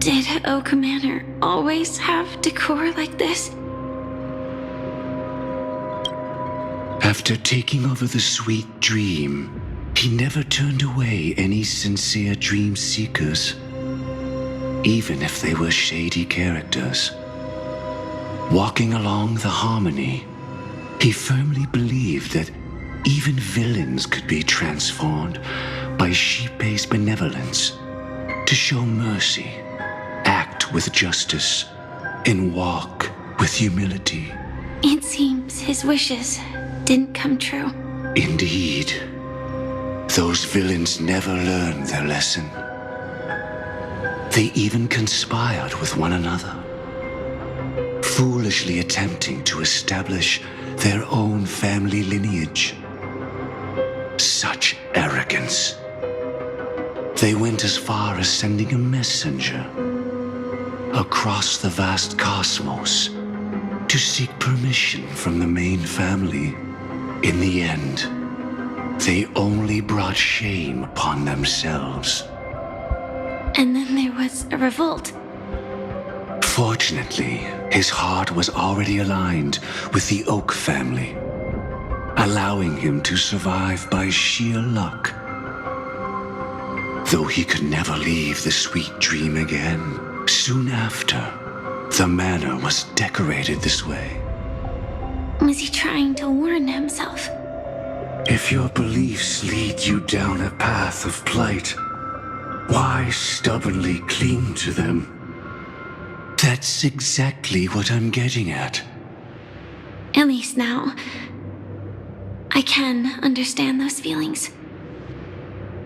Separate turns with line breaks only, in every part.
Did Oak Manor always have decor like this?
After taking over the Sweet Dream, he never turned away any sincere dream seekers, even if they were shady characters. Walking along the Harmony, he firmly believed that even villains could be transformed by Xipe's benevolence to show mercy, act with justice, and walk with humility.
It seems his wishes didn't come true.
Indeed. Those villains never learned their lesson. They even conspired with one another, foolishly attempting to establish their own family lineage. Such arrogance. They went as far as sending a messenger across the vast cosmos to seek permission from the main family. In the end, they only brought shame upon themselves.
And then there was a revolt.
Fortunately, his heart was already aligned with the Oak family, allowing him to survive by sheer luck. Though he could never leave the Sweet Dream again, soon after, the manor was decorated this way.
Was he trying to warn himself?
If your beliefs lead you down a path of plight, why stubbornly cling to them? That's exactly what I'm getting at.
At least now, I can understand those feelings.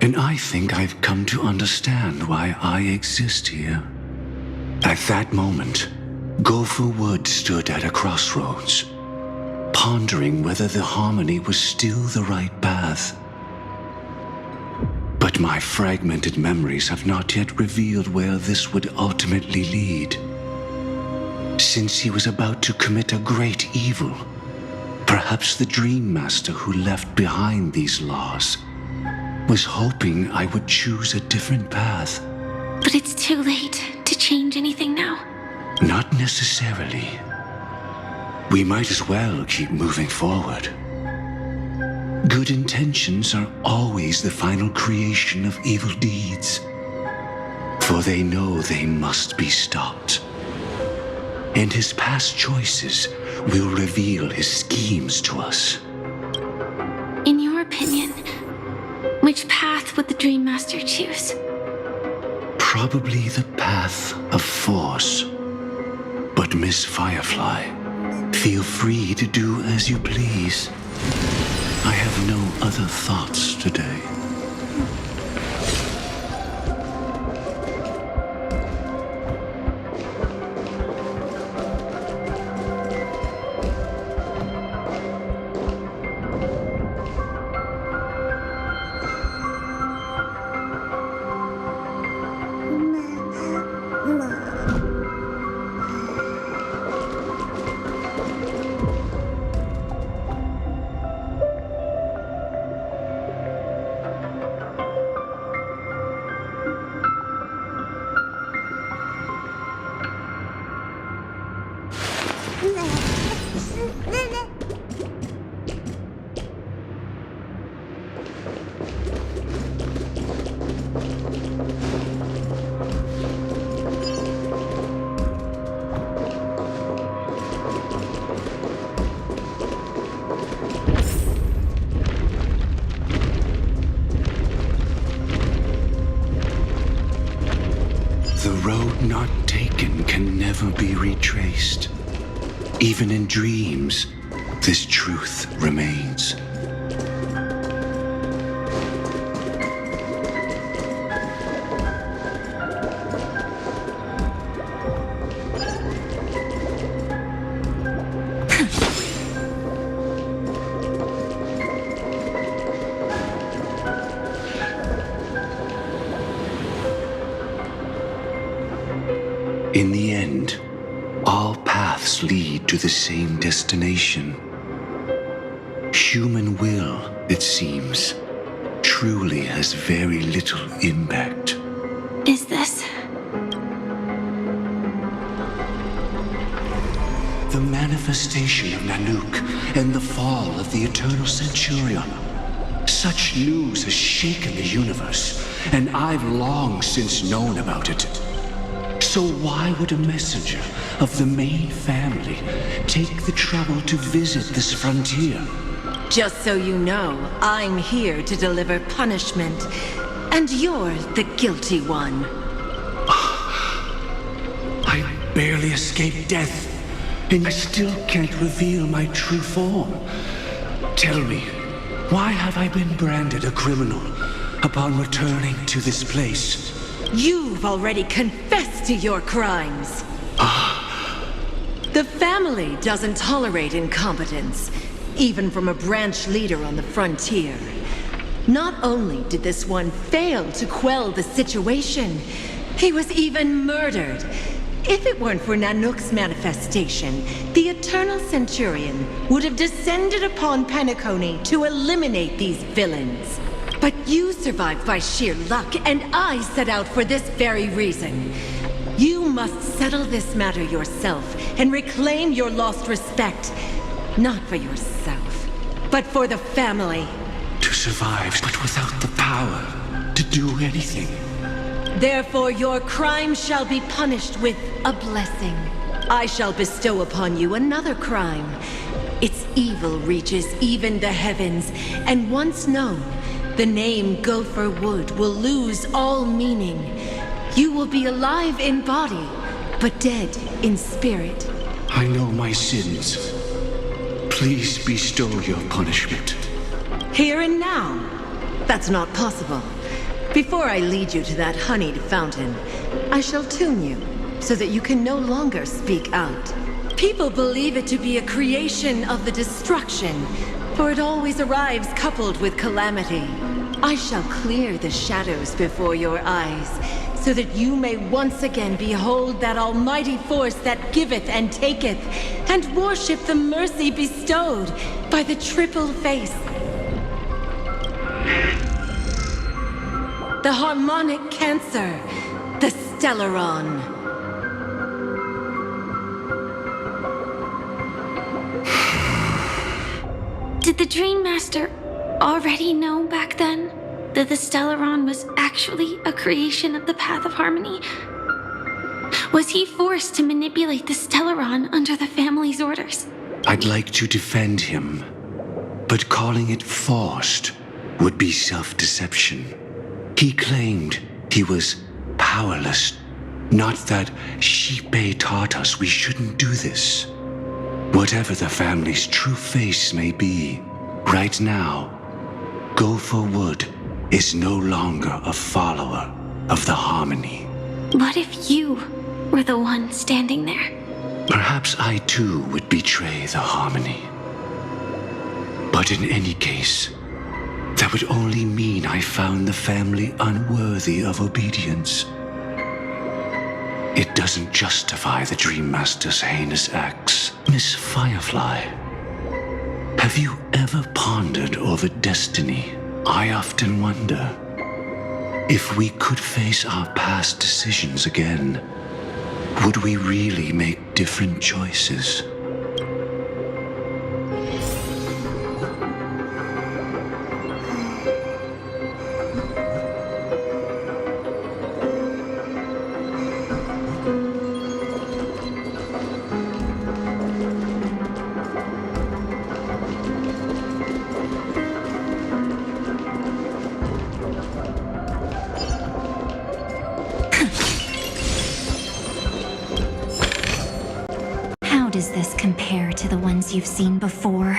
And I think I've come to understand why I exist here. At that moment, Gopher Wood stood at a crossroads, pondering whether the Harmony was still the right path. But my fragmented memories have not yet revealed where this would ultimately lead. Since he was about to commit a great evil, perhaps the Dream Master who left behind these laws was hoping I would choose a different path.
But it's too late to change anything now.
Not necessarily. We might as well keep moving forward. Good intentions are always the final creation of evil deeds, for they know they must be stopped. And his past choices will reveal his schemes to us.
In your opinion, which path would the Dream Master choose?
Probably the path of force. But Miss Firefly, feel free to do as you please. I have no other thoughts today. The road not taken can never be retraced. Even in dreams, this truth remains. In the end, all paths lead to the same destination. Human will, it seems, truly has very little impact.
Is this
the manifestation of Nanook and the fall of the Eternal Centurion. Such news has shaken the universe, and I've long since known about it. So why would a messenger of the main family take the trouble to visit this frontier?
Just so you know, I'm here to deliver punishment, and you're the guilty one.
I barely escaped death, and I still can't reveal my true form. Tell me, why have I been branded a criminal upon returning to this place?
You've already confessed to your crimes. The family doesn't tolerate incompetence, even from a branch leader on the frontier. Not only did this one fail to quell the situation, he was even murdered. If it weren't for Nanook's manifestation, the Eternal Centurion would have descended upon Penacony to eliminate these villains. But you survived by sheer luck, and I set out for this very reason. You must settle this matter yourself and reclaim your lost respect. Not for yourself, but for the family.
To survive, but without the power to do anything.
Therefore, your crime shall be punished with a blessing. I shall bestow upon you another crime. Its evil reaches even the heavens, and once known, the name Gopher Wood will lose all meaning. You will be alive in body, but dead in spirit.
I know my sins. Please bestow your punishment.
Here and now? That's not possible. Before I lead you to that honeyed fountain, I shall tune you, so that you can no longer speak out. People believe it to be a creation of the destruction, for it always arrives coupled with calamity. I shall clear the shadows before your eyes, so that you may once again behold that almighty force that giveth and taketh, and worship the mercy bestowed by the triple face. The harmonic cancer, the Stellaron.
Did the Dream Master already know back then that the Stellaron was actually a creation of the Path of Harmony? Was he forced to manipulate the Stellaron under the family's orders?
I'd like to defend him, but calling it forced would be self-deception. He claimed he was powerless, not that Shipe taught us we shouldn't do this. Whatever the family's true face may be, right now, Gopher Wood is no longer a follower of the Harmony.
What if you were the one standing there?
Perhaps I too would betray the Harmony. But in any case, that would only mean I found the family unworthy of obedience. It doesn't justify the Dream Master's heinous acts. Miss Firefly, have you ever pondered over destiny? I often wonder if we could face our past decisions again, would we really make different choices?
How does this compare to the ones you've seen before?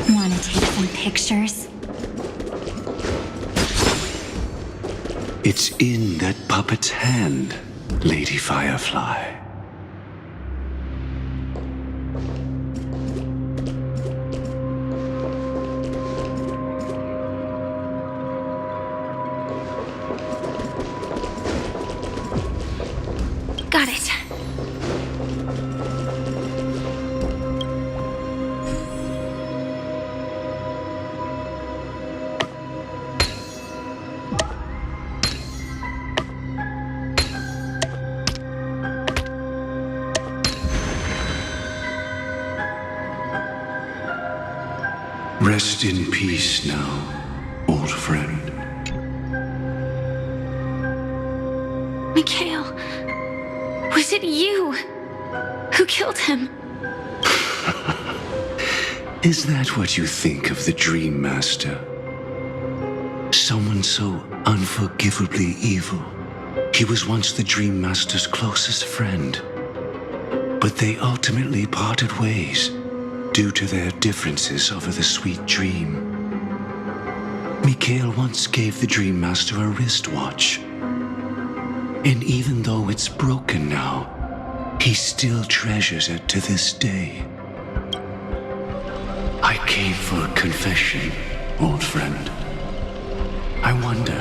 Want to take some pictures?
It's in that puppet's hand, Lady Firefly.
Got it.
Rest in peace now, old friend.
Mikhail, was it you who killed him?
Is that what you think of the Dream Master? Someone so unforgivably evil. He was once the Dream Master's closest friend. But they ultimately parted ways due to their differences over the sweet dream. Mikhail once gave the Dream Master a wristwatch. And even though it's broken now, he still treasures it to this day. I came for a confession, old friend. I wonder,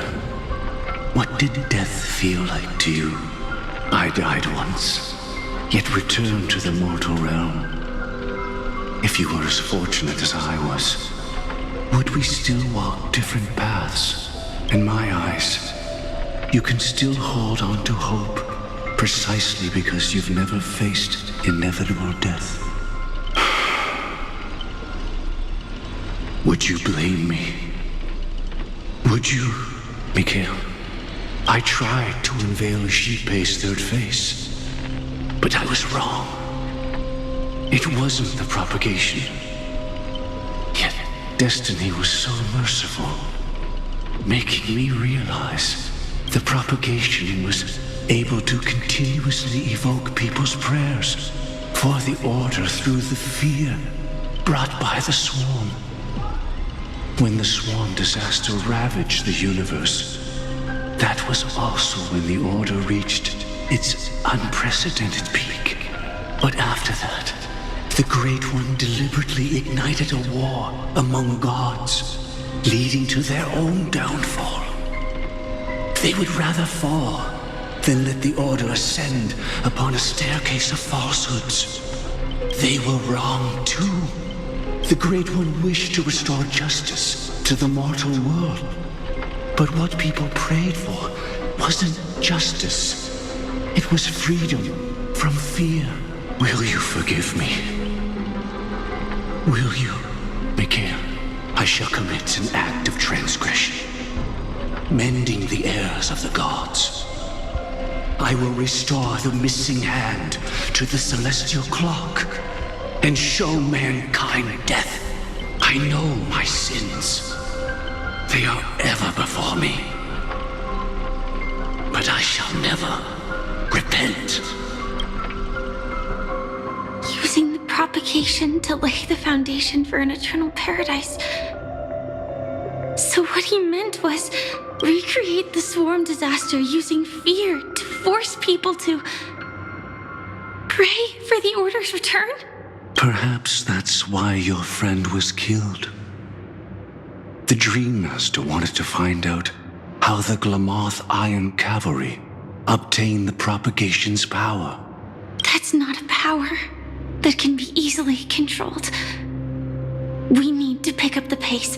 what did death feel like to you? I died once, yet returned to the mortal realm. If you were as fortunate as I was, would we still walk different paths? In my eyes, you can still hold on to hope precisely because you've never faced inevitable death. Would you blame me? Would you, Mikhail? I tried to unveil Xipe's third face, but I was wrong. It wasn't the propagation. Yet destiny was so merciful, making me realize the propagation was able to continuously evoke people's prayers for the order through the fear brought by the swarm. When the swarm disaster ravaged the universe, that was also when the order reached its unprecedented peak. But after that, the Great One deliberately ignited a war among gods, leading to their own downfall. They would rather fall than let the Order ascend upon a staircase of falsehoods. They were wrong too. The Great One wished to restore justice to the mortal world. But what people prayed for wasn't justice. It was freedom from fear. Will you forgive me? Will you, Mikhail? I shall commit an act of transgression, mending the errors of the gods. I will restore the missing hand to the celestial clock and show mankind death. I know my sins. They are ever before me. But I shall never repent.
Using the propagation to lay the foundation for an eternal paradise. So what he meant was recreate the swarm disaster using fear to force people to pray for the Order's return?
Perhaps that's why your friend was killed. The Dream Master wanted to find out how the Glamoth Iron Cavalry obtained the propagation's power.
That's not a power that can be easily controlled. We need to pick up the pace.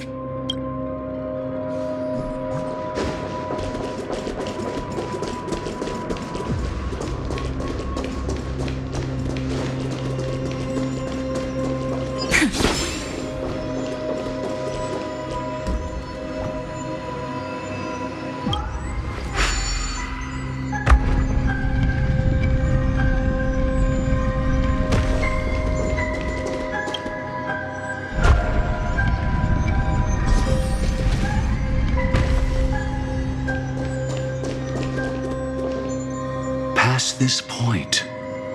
Past this point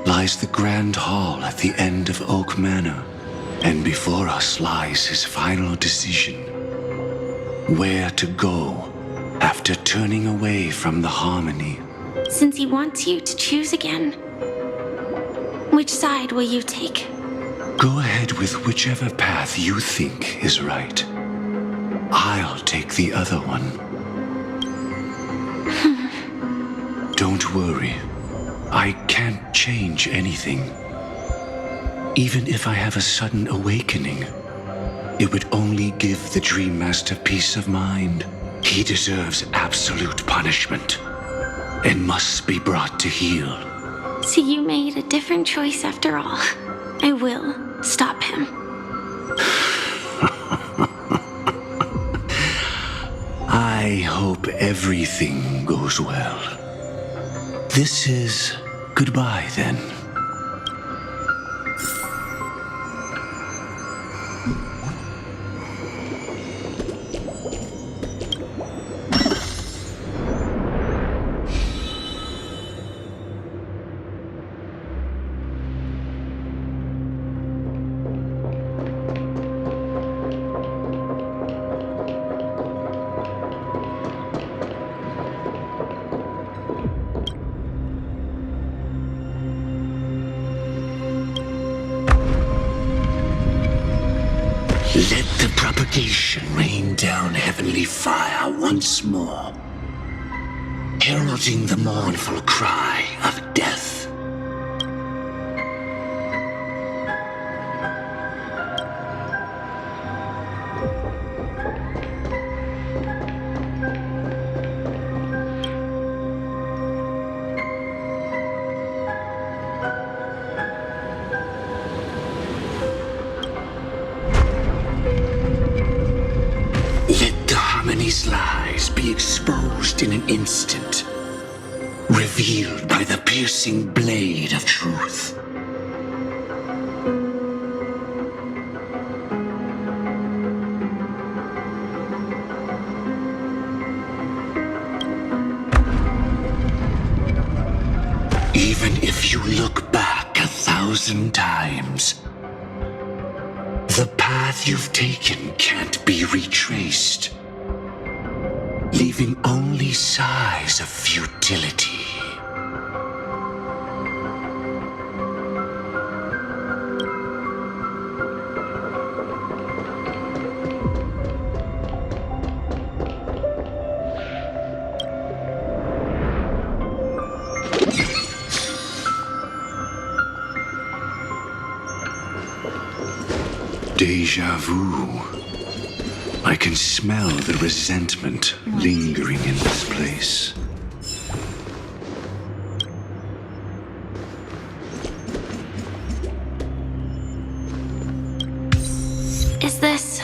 lies the Grand Hall at the end of Oak Manor, and before us lies his final decision. Where to go after turning away from the Harmony.
Since he wants you to choose again, which side will you take?
Go ahead with whichever path you think is right. I'll take the other one. Don't worry. I can't change anything. Even if I have a sudden awakening, it would only give the Dream Master peace of mind. He deserves absolute punishment and must be brought to heel.
So you made a different choice after all. I will stop him.
I hope everything goes well. This is goodbye, then. Let the propagation rain down heavenly fire once more, heralding the mournful cry of death. Harmony's lies be exposed in an instant, revealed by the piercing blade of truth. Even if you look back 1,000 times, the path you've taken can't be retraced, leaving only sighs of futility. Deja vu. I can smell the resentment lingering in this place.
Is this...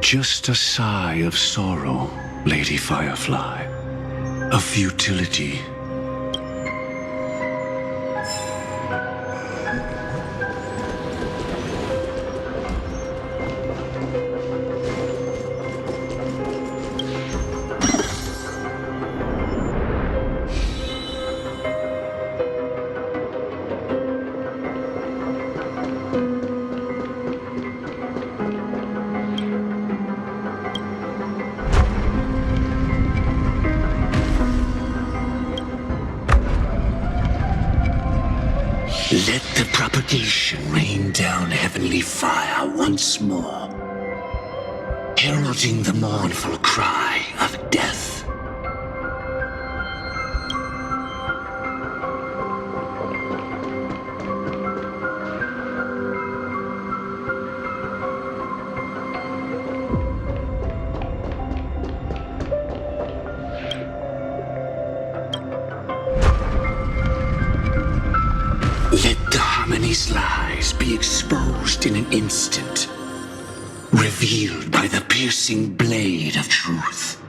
Just a sigh of sorrow, Lady Firefly. Of futility. Let the propagation rain down heavenly fire once more, heralding the mournful cry of death. Let the Harmony's lies be exposed in an instant, revealed by the piercing blade of truth.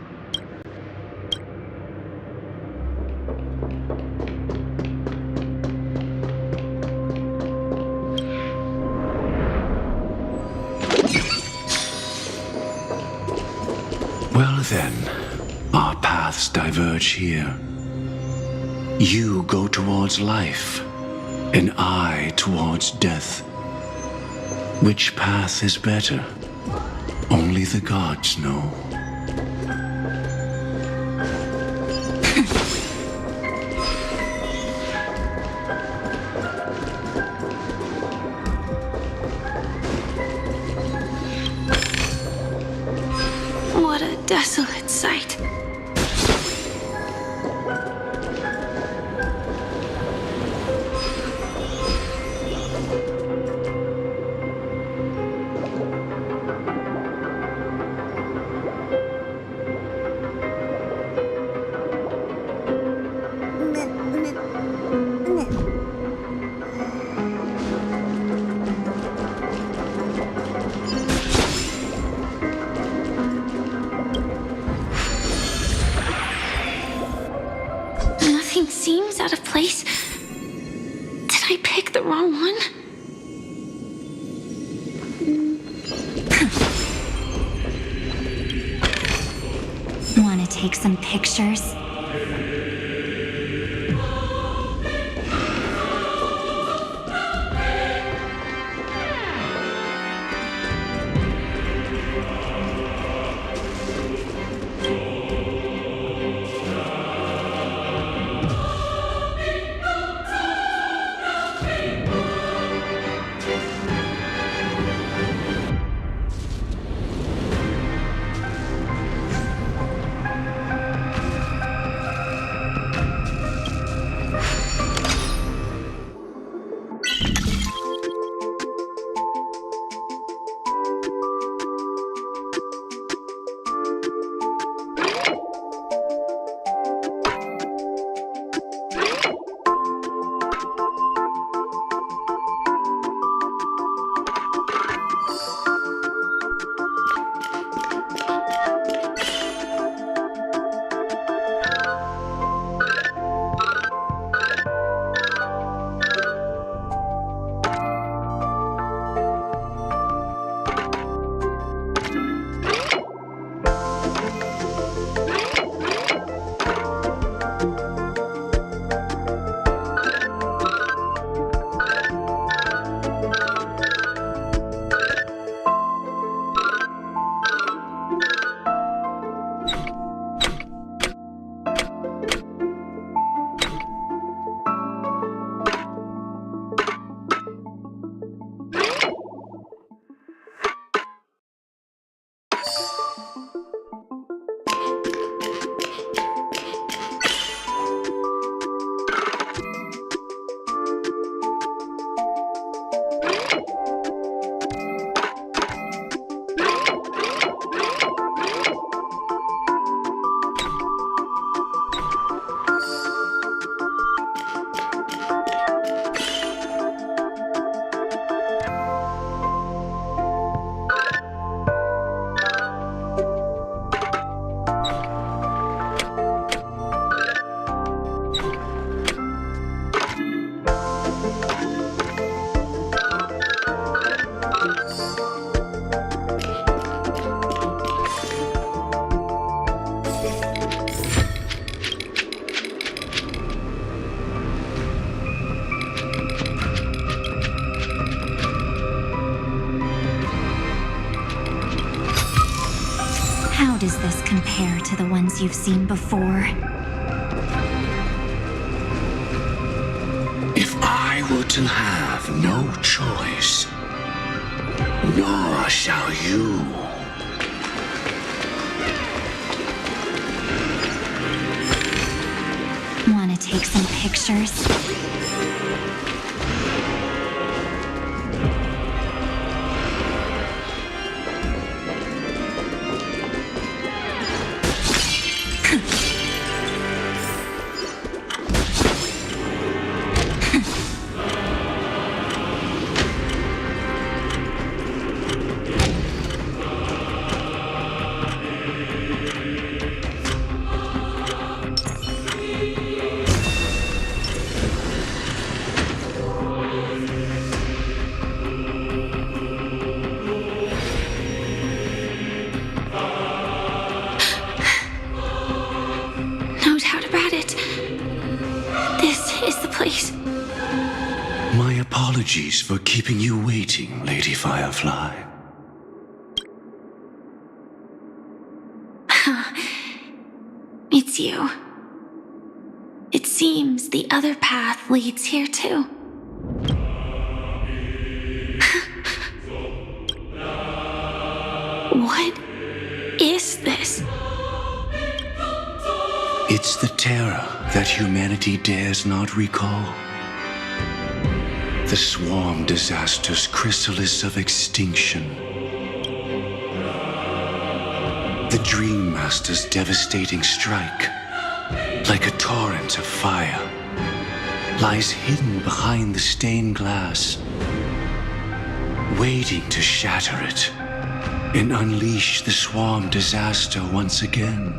Well then, our paths diverge here. You go towards life, and I towards death. Which path is better? Only the gods know.
What a desolate sight. Nothing seems out of place. Did I pick the wrong one?
Want to take some pictures? How does this compare to the ones you've seen before?
If I were to have no choice, nor shall you.
Want to take some pictures?
place.
My apologies for keeping you waiting, Lady Firefly.
It's you. It seems the other path leads here too. What is this?
It's the terror that humanity dares not recall. The swarm disaster's chrysalis of extinction. The Dream Master's devastating strike, like a torrent of fire, lies hidden behind the stained glass, waiting to shatter it and unleash the swarm disaster once again.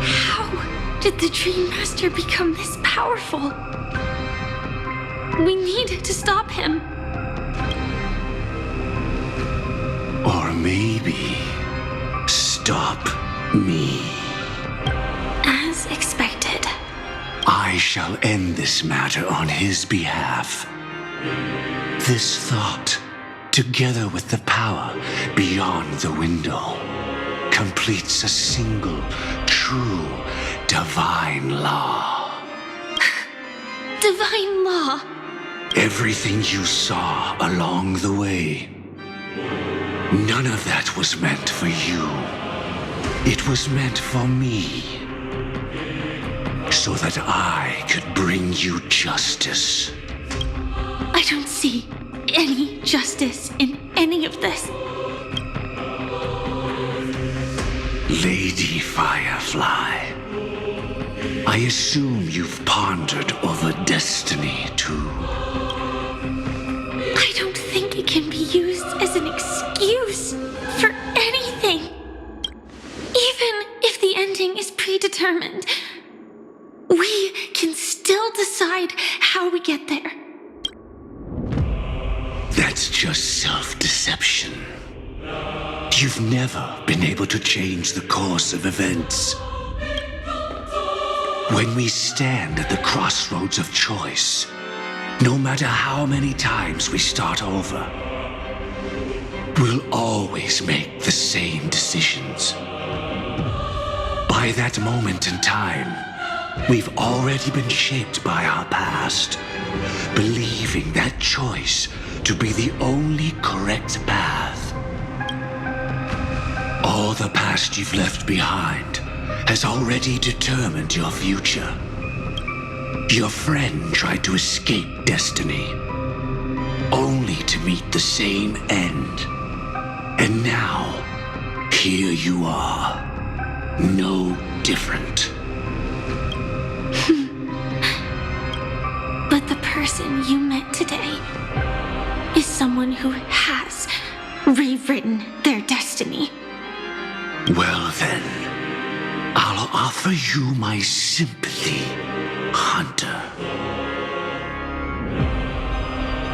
How did the Dream Master become this powerful? We need to stop him.
Or maybe stop me.
As expected.
I shall end this matter on his behalf. This thought, together with the power beyond the window, completes a single, true, divine law.
Divine law.
Everything you saw along the way, none of that was meant for you. It was meant for me, so that I could bring you justice.
I don't see any justice in any of this.
Lady Firefly, I assume you've pondered over destiny too.
I don't think it can be used as an excuse for anything. Even if the ending is predetermined, we can still decide how we get there.
That's just self-deception. You've never been able to change the course of events. When we stand at the crossroads of choice, no matter how many times we start over, we'll always make the same decisions. By that moment in time, we've already been shaped by our past, believing that choice to be the only correct path. All the past you've left behind has already determined your future. Your friend tried to escape destiny, only to meet the same end. And now, here you are, no different.
But the person you met today is someone who has rewritten their destiny.
Well then, I'll offer you my sympathy, Hunter.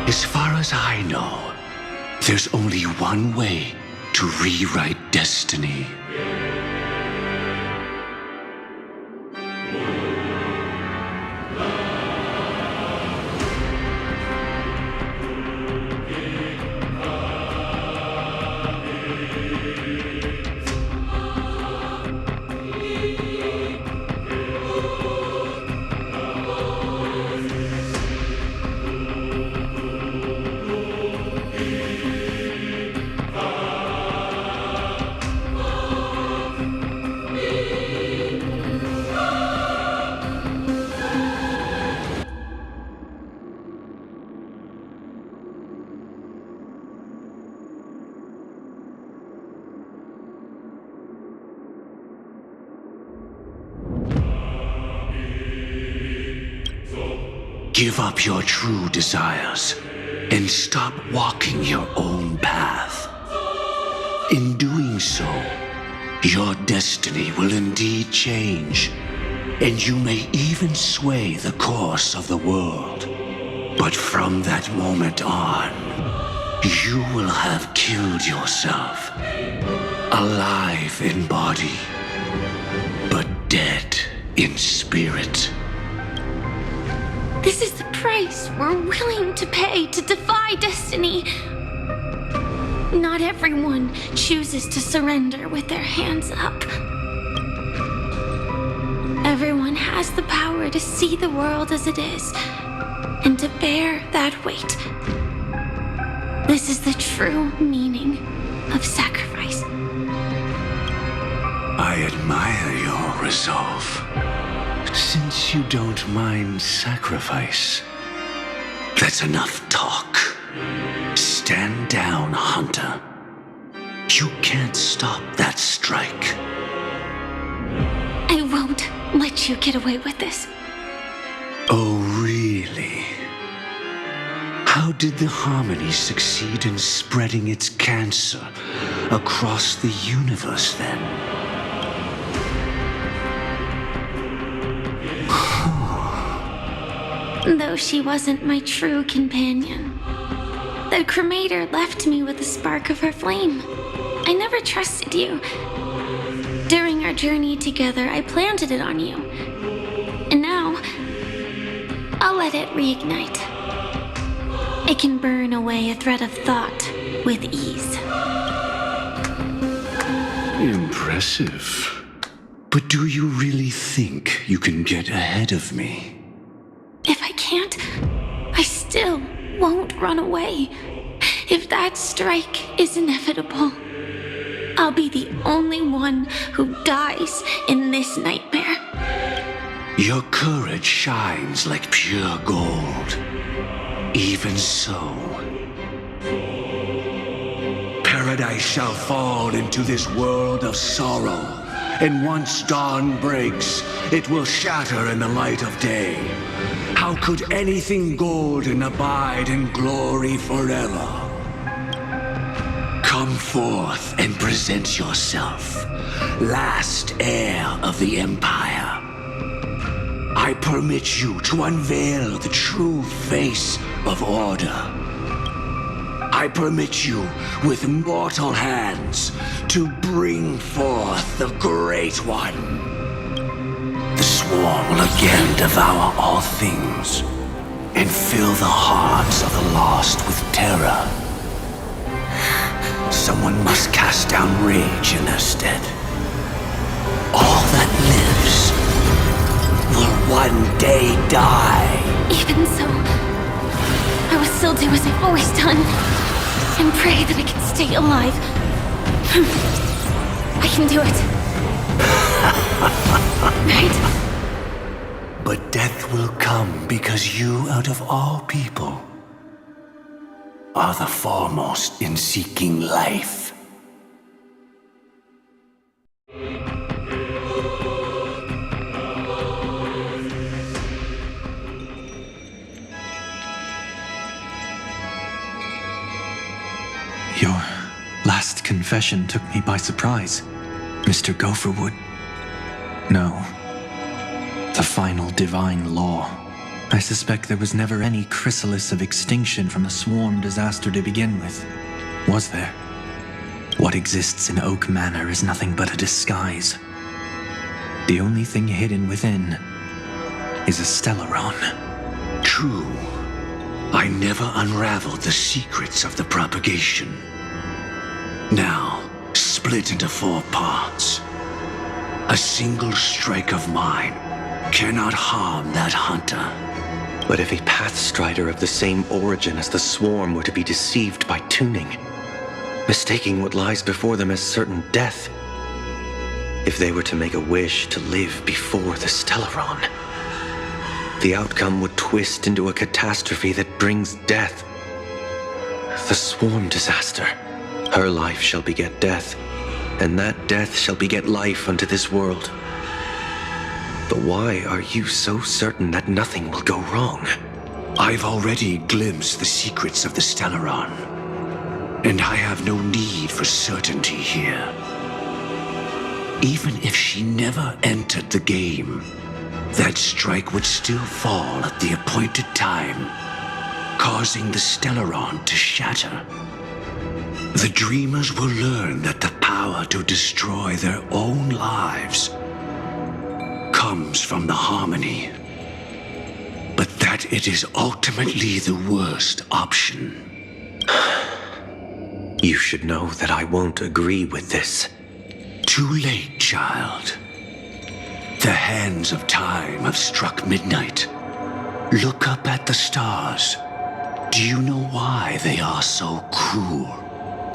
As far as I know, there's only one way to rewrite destiny. Give up your true desires and stop walking your own path. In doing so, your destiny will indeed change, and you may even sway the course of the world. But from that moment on, You will have killed yourself, alive in body, but dead in spirit.
This is the price we're willing to pay to defy destiny. Not everyone chooses to surrender with their hands up. Everyone has the power to see the world as it is, and to bear that weight. This is the true meaning of sacrifice.
I admire your resolve. Since you don't mind sacrifice, that's enough talk. Stand down, Hunter. You can't stop that strike.
I won't let you get away with this.
Oh, really? How did the Harmony succeed in spreading its cancer across the universe then?
Though she wasn't my true companion, the cremator left me with a spark of her flame. I never trusted you. During our journey together, I planted it on you. And now, I'll let it reignite. It can burn away a thread of thought with ease.
Impressive. But do you really think you can get ahead of me?
If I can't, I still won't run away. If that strike is inevitable, I'll be the only one who dies in this nightmare.
Your courage shines like pure gold. Even so, paradise shall fall into this world of sorrow, and once dawn breaks, it will shatter in the light of day. How could anything golden abide in glory forever? Come forth and present yourself, last heir of the Empire. I permit you to unveil the true face of order. I permit you, with mortal hands, to bring forth the Great One. The swarm will again devour all things, and fill the hearts of the lost with terror. Someone must cast down rage in their stead. All that lives will one day die.
Even so, I will still do as I've always done, and pray that I can stay alive. I can do it. Right?
But death will come because you, out of all people, are the foremost in seeking life.
Your last confession took me by surprise, Mr. Gopherwood. No. The final divine law. I suspect there was never any chrysalis of extinction from the swarm disaster to begin with. Was there? What exists in Oak Manor is nothing but a disguise. The only thing hidden within is a Stellaron.
True. I never unraveled the secrets of the propagation. Now, split into 4 parts. A single strike of mine cannot harm that hunter.
But if a Pathstrider of the same origin as the swarm were to be deceived by tuning, mistaking what lies before them as certain death, if they were to make a wish to live before the Stellaron, the outcome would twist into a catastrophe that brings death. The swarm disaster. Her life shall beget death, and that death shall beget life unto this world. But why are you so certain that nothing will go wrong?
I've already glimpsed the secrets of the Stellaron, and I have no need for certainty here. Even if she never entered the game, that strike would still fall at the appointed time, causing the Stellaron to shatter. The dreamers will learn that the power to destroy their own lives comes from the harmony, but that it is ultimately the worst option.
You should know that I won't agree with this.
Too late, child. The hands of time have struck midnight. Look up at the stars. Do you know why they are so cruel?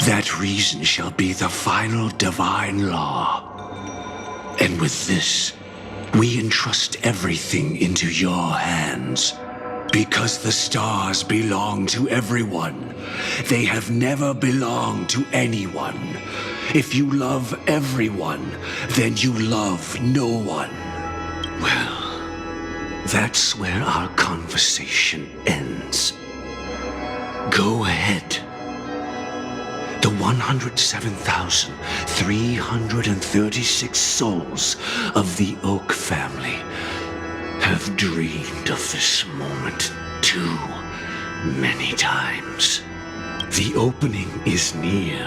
That reason shall be the final divine law. And with this, we entrust everything into your hands. Because the stars belong to everyone. They have never belonged to anyone. If you love everyone, then you love no one. Well, that's where our conversation ends. Go ahead. The 107,336 souls of the Oak family have dreamed of this moment too many times. The opening is near.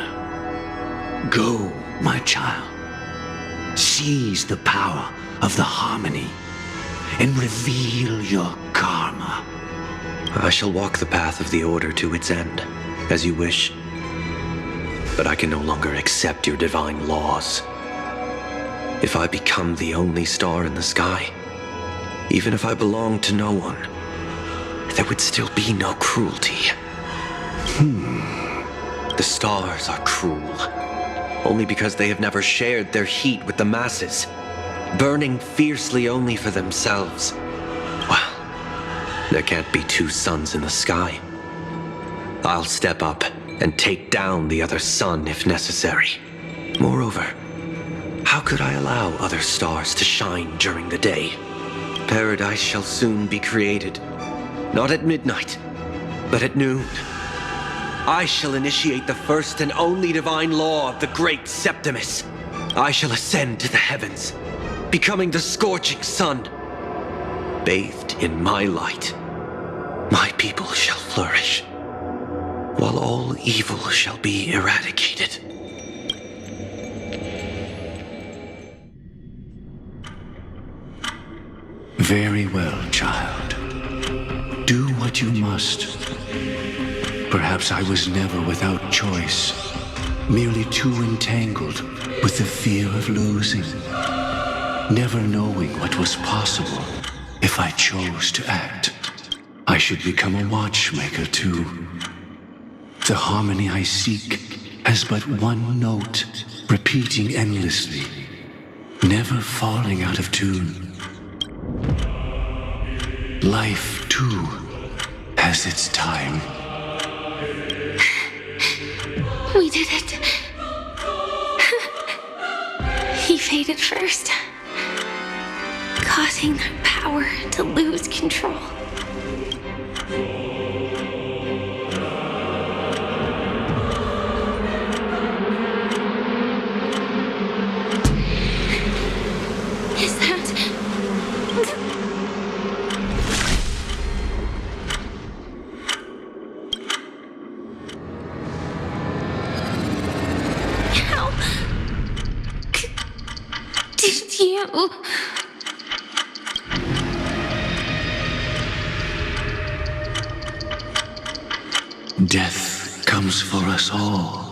Go, my child. Seize the power of the harmony and reveal your karma.
I shall walk the path of the Order to its end, as you wish. But I can no longer accept your divine laws. If I become the only star in the sky, even if I belong to no one, there would still be no cruelty. The stars are cruel, only because they have never shared their heat with the masses, burning fiercely only for themselves. Well, there can't be two suns in the sky. I'll step up and take down the other sun if necessary. Moreover, how could I allow other stars to shine during the day? Paradise shall soon be created. Not at midnight, but at noon. I shall initiate the first and only divine law of the great Septimus. I shall ascend to the heavens, becoming the scorching sun. Bathed in my light, my people shall flourish, while all evil shall be eradicated.
Very well, child. Do what you must. Perhaps I was never without choice, merely too entangled with the fear of losing, never knowing what was possible if I chose to act. I should become a watchmaker too. The harmony I seek has but one note, repeating endlessly, never falling out of tune. Life, too, has its time.
We did it. He faded first, causing the power to lose control. Is that... How... did you...
Death comes for us all,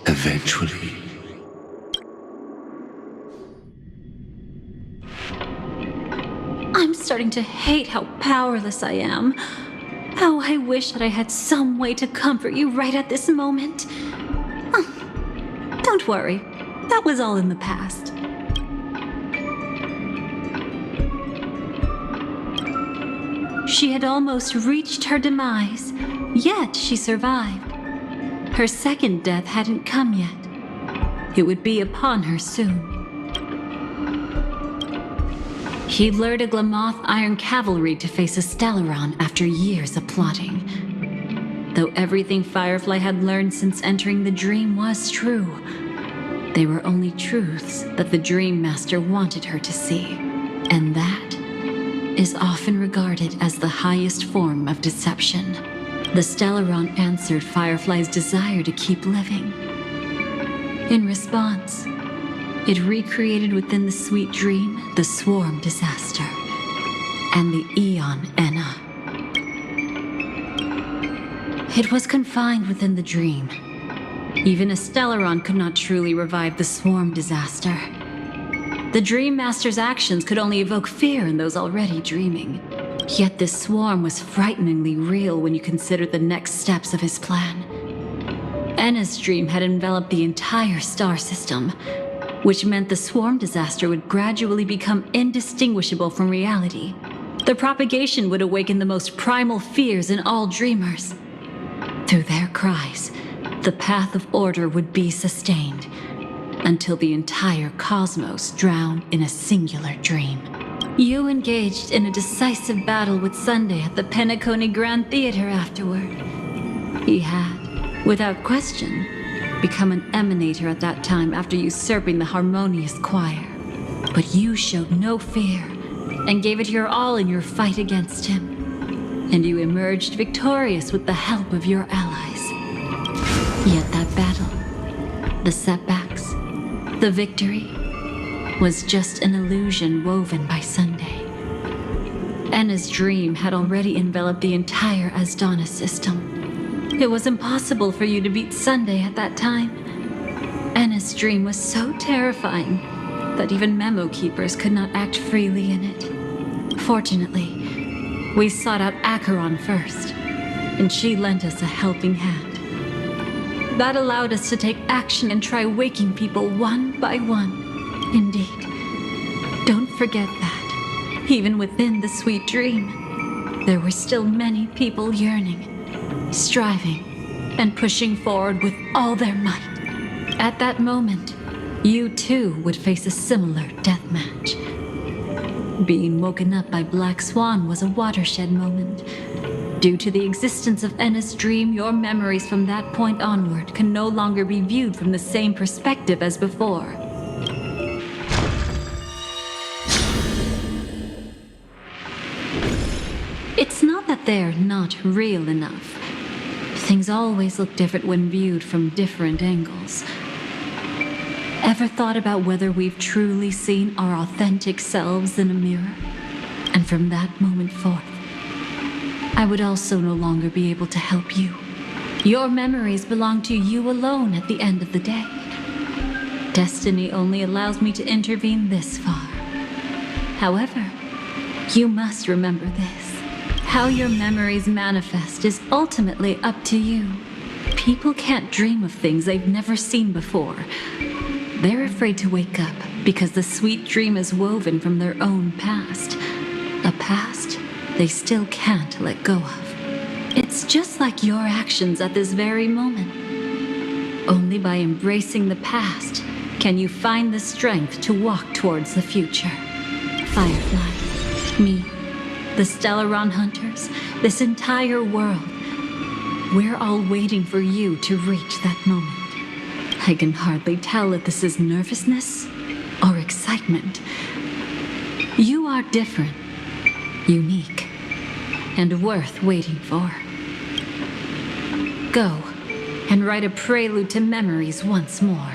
eventually.
I'm starting to hate how powerless I am. How I wish that I had some way to comfort you right at this moment. Don't worry, that was all in the past. She had almost reached her demise, yet she survived. Her second death hadn't come yet. It would be upon her soon. He lured a Glamoth Iron Cavalry to face a Stellaron after years of plotting. Though everything Firefly had learned since entering the dream was true, they were only truths that the Dream Master wanted her to see. And that is often regarded as the highest form of deception. The Stellaron answered Firefly's desire to keep living, In response, it recreated within the sweet dream the swarm disaster and the Eon Enna. It was confined within the dream. Even a Stellaron could not truly revive the swarm disaster. The Dream Master's actions could only evoke fear in those already dreaming. Yet this swarm was frighteningly real when you consider the next steps of his plan. Enna's dream had enveloped the entire star system, which meant the swarm disaster would gradually become indistinguishable from reality. The propagation would awaken the most primal fears in all dreamers. Through their cries, the path of order would be sustained, until the entire cosmos drowned in a singular dream. You engaged in a decisive battle with Sunday at the Penacony Grand Theater afterward. He had, without question, become an emanator at that time after usurping the harmonious choir. But you showed no fear and gave it your all in your fight against him. And you emerged victorious with the help of your allies. Yet that battle, the setbacks, the victory, was just an illusion woven by Sunday. Enna's dream had already enveloped the entire Asdana system. It was impossible for you to beat Sunday at that time. Enna's dream was so terrifying that even memo keepers could not act freely in it. Fortunately, we sought out Acheron first, and she lent us a helping hand. That allowed us to take action and try waking people one by one. Indeed. Don't forget that, even within the sweet dream, there were still many people yearning, striving, and pushing forward with all their might. At that moment, you too would face a similar death match. Being woken up by Black Swan was a watershed moment. Due to the existence of Enna's dream, your memories from that point onward can no longer be viewed from the same perspective as before. It's not that they're not real enough. Things always look different when viewed from different angles. Ever thought about whether we've truly seen our authentic selves in a mirror? And from that moment forth, I would also no longer be able to help you. Your memories belong to you alone at the end of the day. Destiny only allows me to intervene this far. However, you must remember this. How your memories manifest is ultimately up to you. People can't dream of things they've never seen before. They're afraid to wake up because the sweet dream is woven from their own past. A past they still can't let go of. It's just like your actions at this very moment. Only by embracing the past can you find the strength to walk towards the future. Firefly, me, the Stellaron Hunters, this entire world, we're all waiting for you to reach that moment. I can hardly tell if this is nervousness or excitement. You are different, unique, and worth waiting for. Go and write a prelude to memories once more.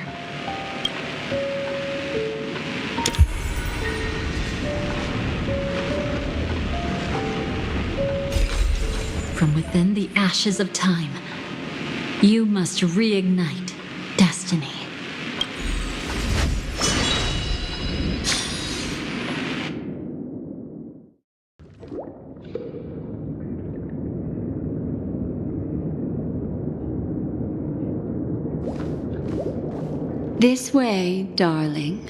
From within the ashes of time, you must reignite destiny.
This way, darling.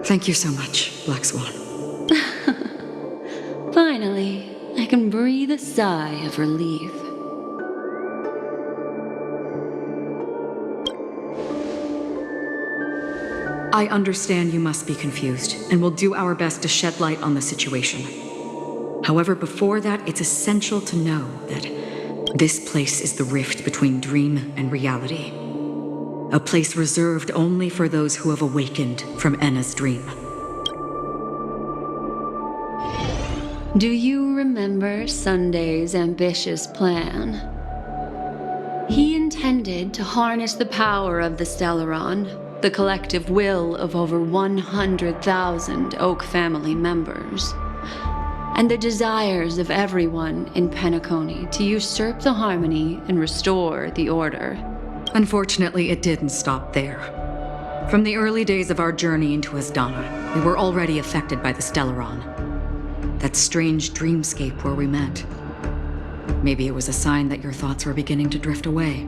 Thank you so much, Black Swan.
Finally, I can breathe a sigh of relief.
I understand you must be confused, and we'll do our best to shed light on the situation. However, before that, it's essential to know that this place is the rift between dream and reality. A place reserved only for those who have awakened from Enna's dream.
Do you remember Sunday's ambitious plan? He intended to harness the power of the Stellaron, the collective will of over 100,000 Oak family members, and the desires of everyone in Penacony to usurp the harmony and restore the order.
Unfortunately, it didn't stop there. From the early days of our journey into Asdana, we were already affected by the Stellaron. That strange dreamscape where we met. Maybe it was a sign that your thoughts were beginning to drift away.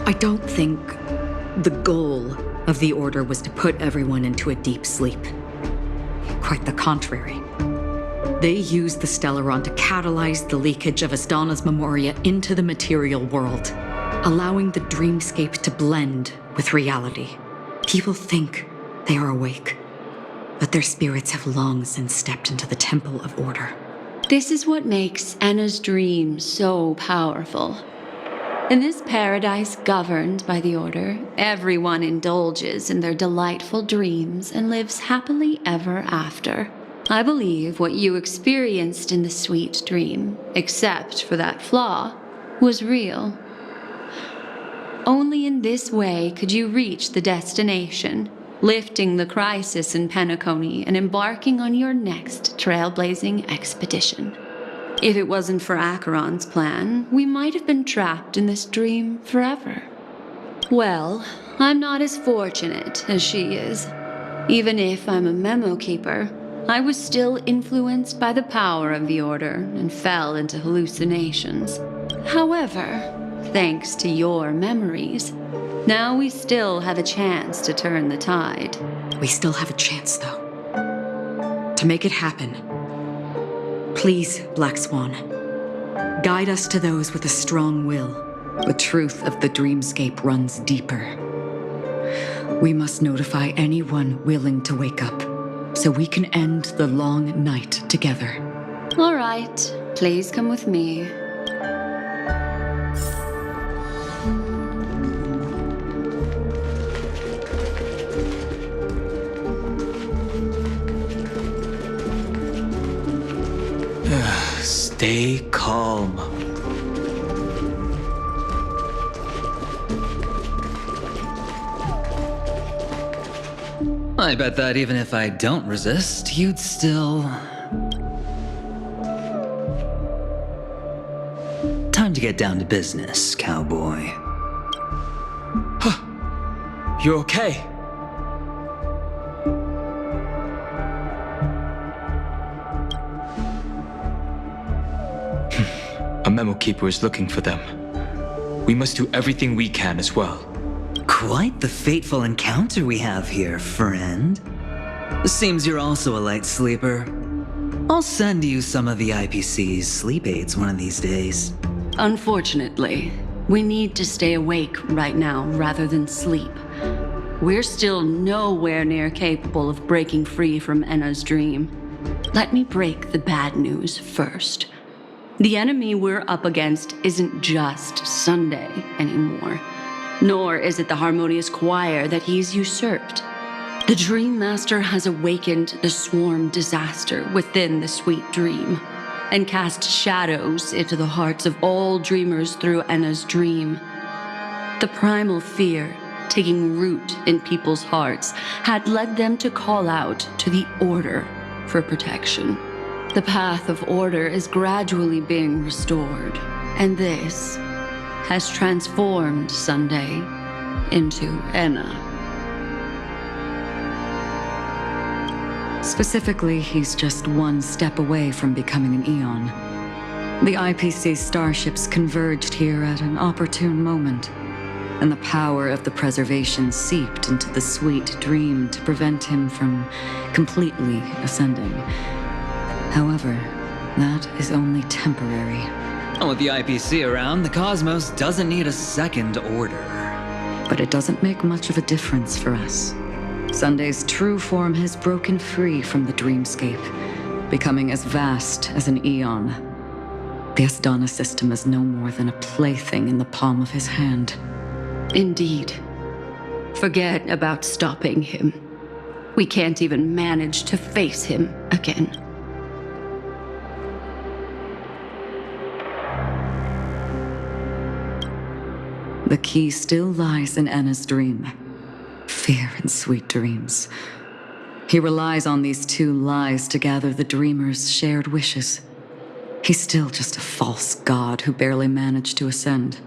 I don't think the goal of the Order was to put everyone into a deep sleep. Quite the contrary. They used the Stellaron to catalyze the leakage of Asdana's memoria into the material world, allowing the dreamscape to blend with reality. People think they are awake, but their spirits have long since stepped into the Temple of Order.
This is what makes Enna's dream so powerful. In this paradise governed by the Order, everyone indulges in their delightful dreams and lives happily ever after. I believe what you experienced in the sweet dream, except for that flaw, was real. Only in this way could you reach the destination, lifting the crisis in Penacony and embarking on your next trailblazing expedition. If it wasn't for Acheron's plan, we might have been trapped in this dream forever. Well, I'm not as fortunate as she is. Even if I'm a memo keeper, I was still influenced by the power of the Order and fell into hallucinations. However, thanks to your memories, now we still have a chance to turn the tide.
We still have a chance, though. To make it happen, please, Black Swan, guide us to those with a strong will. The truth of the dreamscape runs deeper. We must notify anyone willing to wake up, so we can end the long night together.
All right, please come with me.
Stay calm.
I bet that even if I don't resist, you'd still... Time to get down to business, cowboy.
You're okay? A memo keeper is looking for them. We must do everything we can as well.
Quite the fateful encounter we have here, friend. Seems you're also a light sleeper. I'll send you some of the IPC's sleep aids one of these days.
Unfortunately, we need to stay awake right now rather than sleep. We're still nowhere near capable of breaking free from Enna's dream. Let me break the bad news first. The enemy we're up against isn't just Sunday anymore, nor is it the harmonious choir that he's usurped. The Dream Master has awakened the swarm disaster within the sweet dream, and cast shadows into the hearts of all dreamers through Enna's dream. The primal fear taking root in people's hearts had led them to call out to the Order for protection. The path of order is gradually being restored, and this has transformed Sunday into Enna.
Specifically, he's just one step away from becoming an Eon. The IPC's starships converged here at an opportune moment, and the power of the preservation seeped into the sweet dream to prevent him from completely ascending. However, that is only temporary.
With the IPC around, the cosmos doesn't need a second order.
But it doesn't make much of a difference for us. Sunday's true form has broken free from the dreamscape, becoming as vast as an eon. The Asdana system is no more than a plaything in the palm of his hand.
Indeed. Forget about stopping him. We can't even manage to face him again.
The key still lies in Anna's dream. Fear and sweet dreams. He relies on these two lies to gather the dreamer's shared wishes. He's still just a false god who barely managed to ascend.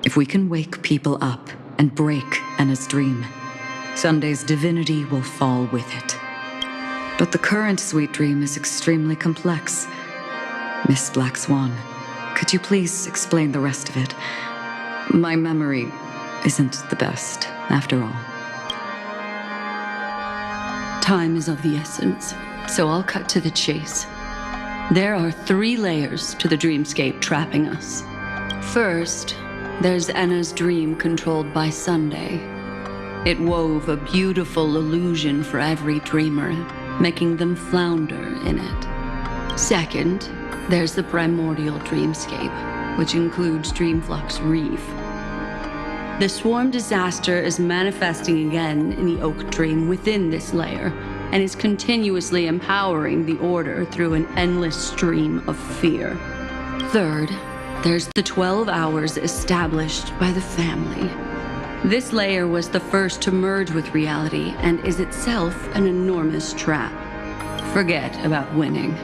If we can wake people up and break Anna's dream, Sunday's divinity will fall with it. But the current sweet dream is extremely complex. Miss Black Swan, could you please explain the rest of it? My memory isn't the best, after all.
Time is of the essence, so I'll cut to the chase. There are 3 layers to the dreamscape trapping us. First, there's Anna's dream controlled by Sunday. It wove a beautiful illusion for every dreamer, making them flounder in it. Second, there's the primordial dreamscape, which includes Dreamflux Reef. The swarm disaster is manifesting again in the Oak Dream within this layer, and is continuously empowering the Order through an endless stream of fear. Third, there's the 12 hours established by the family. This layer was the first to merge with reality and is itself an enormous trap. Forget about winning.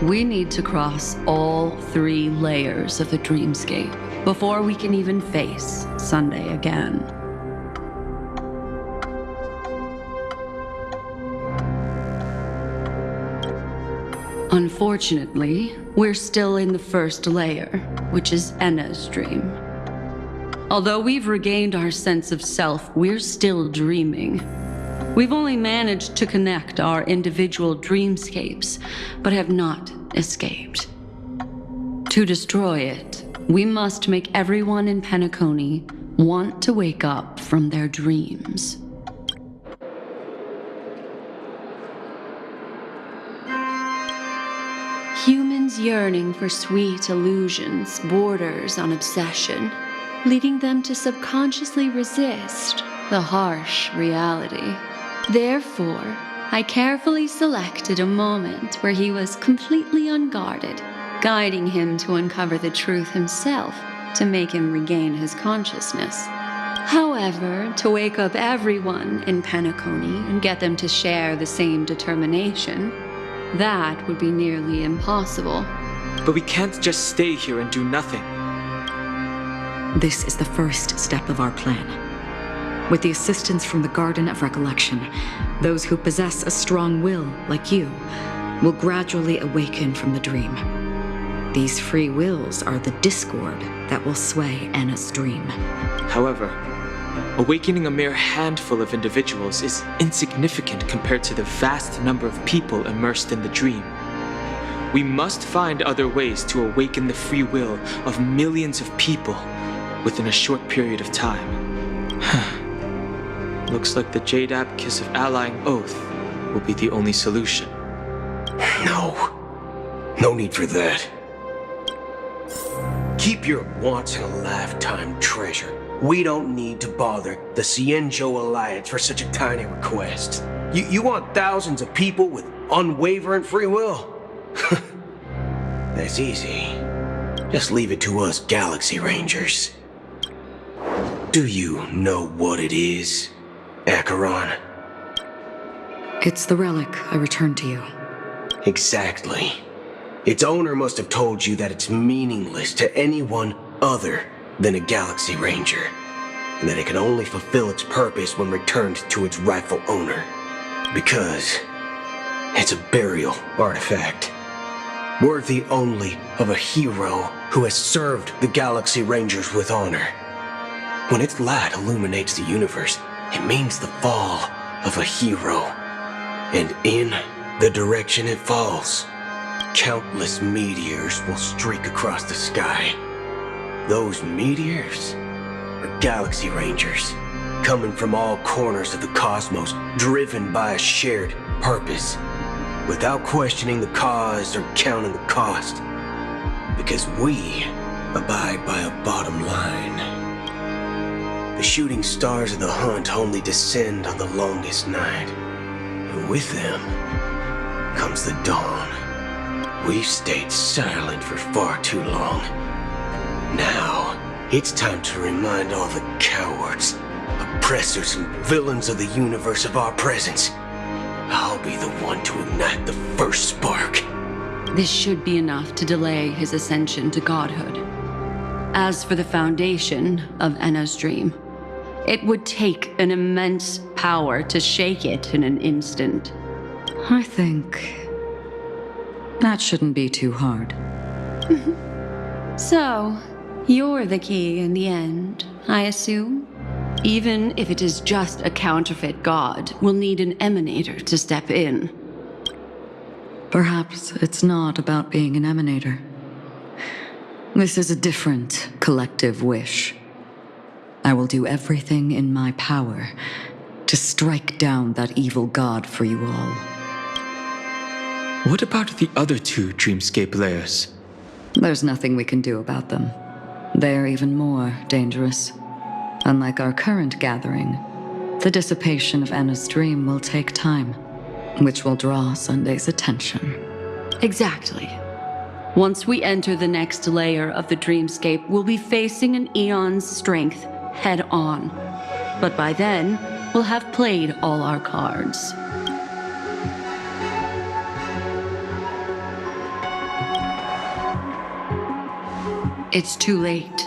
We need to cross all 3 layers of the dreamscape before we can even face Sunday again. Unfortunately, we're still in the first layer, which is Enna's dream. Although we've regained our sense of self, we're still dreaming. We've only managed to connect our individual dreamscapes, but have not escaped. To destroy it, we must make everyone in Penacony want to wake up from their dreams. Humans yearning for sweet illusions borders on obsession, leading them to subconsciously resist the harsh reality. Therefore, I carefully selected a moment where he was completely unguarded, guiding him to uncover the truth himself to make him regain his consciousness. However, to wake up everyone in Penacony and get them to share the same determination, that would be nearly impossible.
But we can't just stay here and do nothing.
This is the first step of our plan. With the assistance from the Garden of Recollection, those who possess a strong will, like you, will gradually awaken from the dream. These free wills are the discord that will sway Anna's dream.
However, awakening a mere handful of individuals is insignificant compared to the vast number of people immersed in the dream. We must find other ways to awaken the free will of millions of people within a short period of time. Looks like the Jade App Kiss of Allying Oath will be the only solution.
No need for that. Keep your once-in-a-lifetime treasure. We don't need to bother the Cienjo Alliance for such a tiny request. You want thousands of people with unwavering free will? That's easy. Just leave it to us Galaxy Rangers. Do you know what it is, Acheron?
It's the relic I returned to you.
Exactly. Its owner must have told you that it's meaningless to anyone other than a Galaxy Ranger, and that it can only fulfill its purpose when returned to its rightful owner. Because it's a burial artifact, worthy only of a hero who has served the Galaxy Rangers with honor. When its light illuminates the universe, it means the fall of a hero. And in the direction it falls, countless meteors will streak across the sky. Those meteors are Galaxy Rangers, coming from all corners of the cosmos, driven by a shared purpose, without questioning the cause or counting the cost. Because we abide by a bottom line. The shooting stars of the hunt only descend on the longest night, and with them comes the dawn. We've stayed silent for far too long. Now, it's time to remind all the cowards, oppressors, and villains of the universe of our presence. I'll be the one to ignite the first spark.
This should be enough to delay his ascension to godhood. As for the foundation of Enna's dream, it would take an immense power to shake it in an instant.
I think that shouldn't be too hard.
So, you're the key in the end, I assume? Even if it is just a counterfeit god, we'll need an emanator to step in.
Perhaps it's not about being an emanator. This is a different collective wish. I will do everything in my power to strike down that evil god for you all.
What about the other two dreamscape layers?
There's nothing we can do about them. They're even more dangerous. Unlike our current gathering, the dissipation of Enna's dream will take time, which will draw Sunday's attention.
Exactly. Once we enter the next layer of the dreamscape, we'll be facing an eon's strength head on. But by then, we'll have played all our cards. It's too late.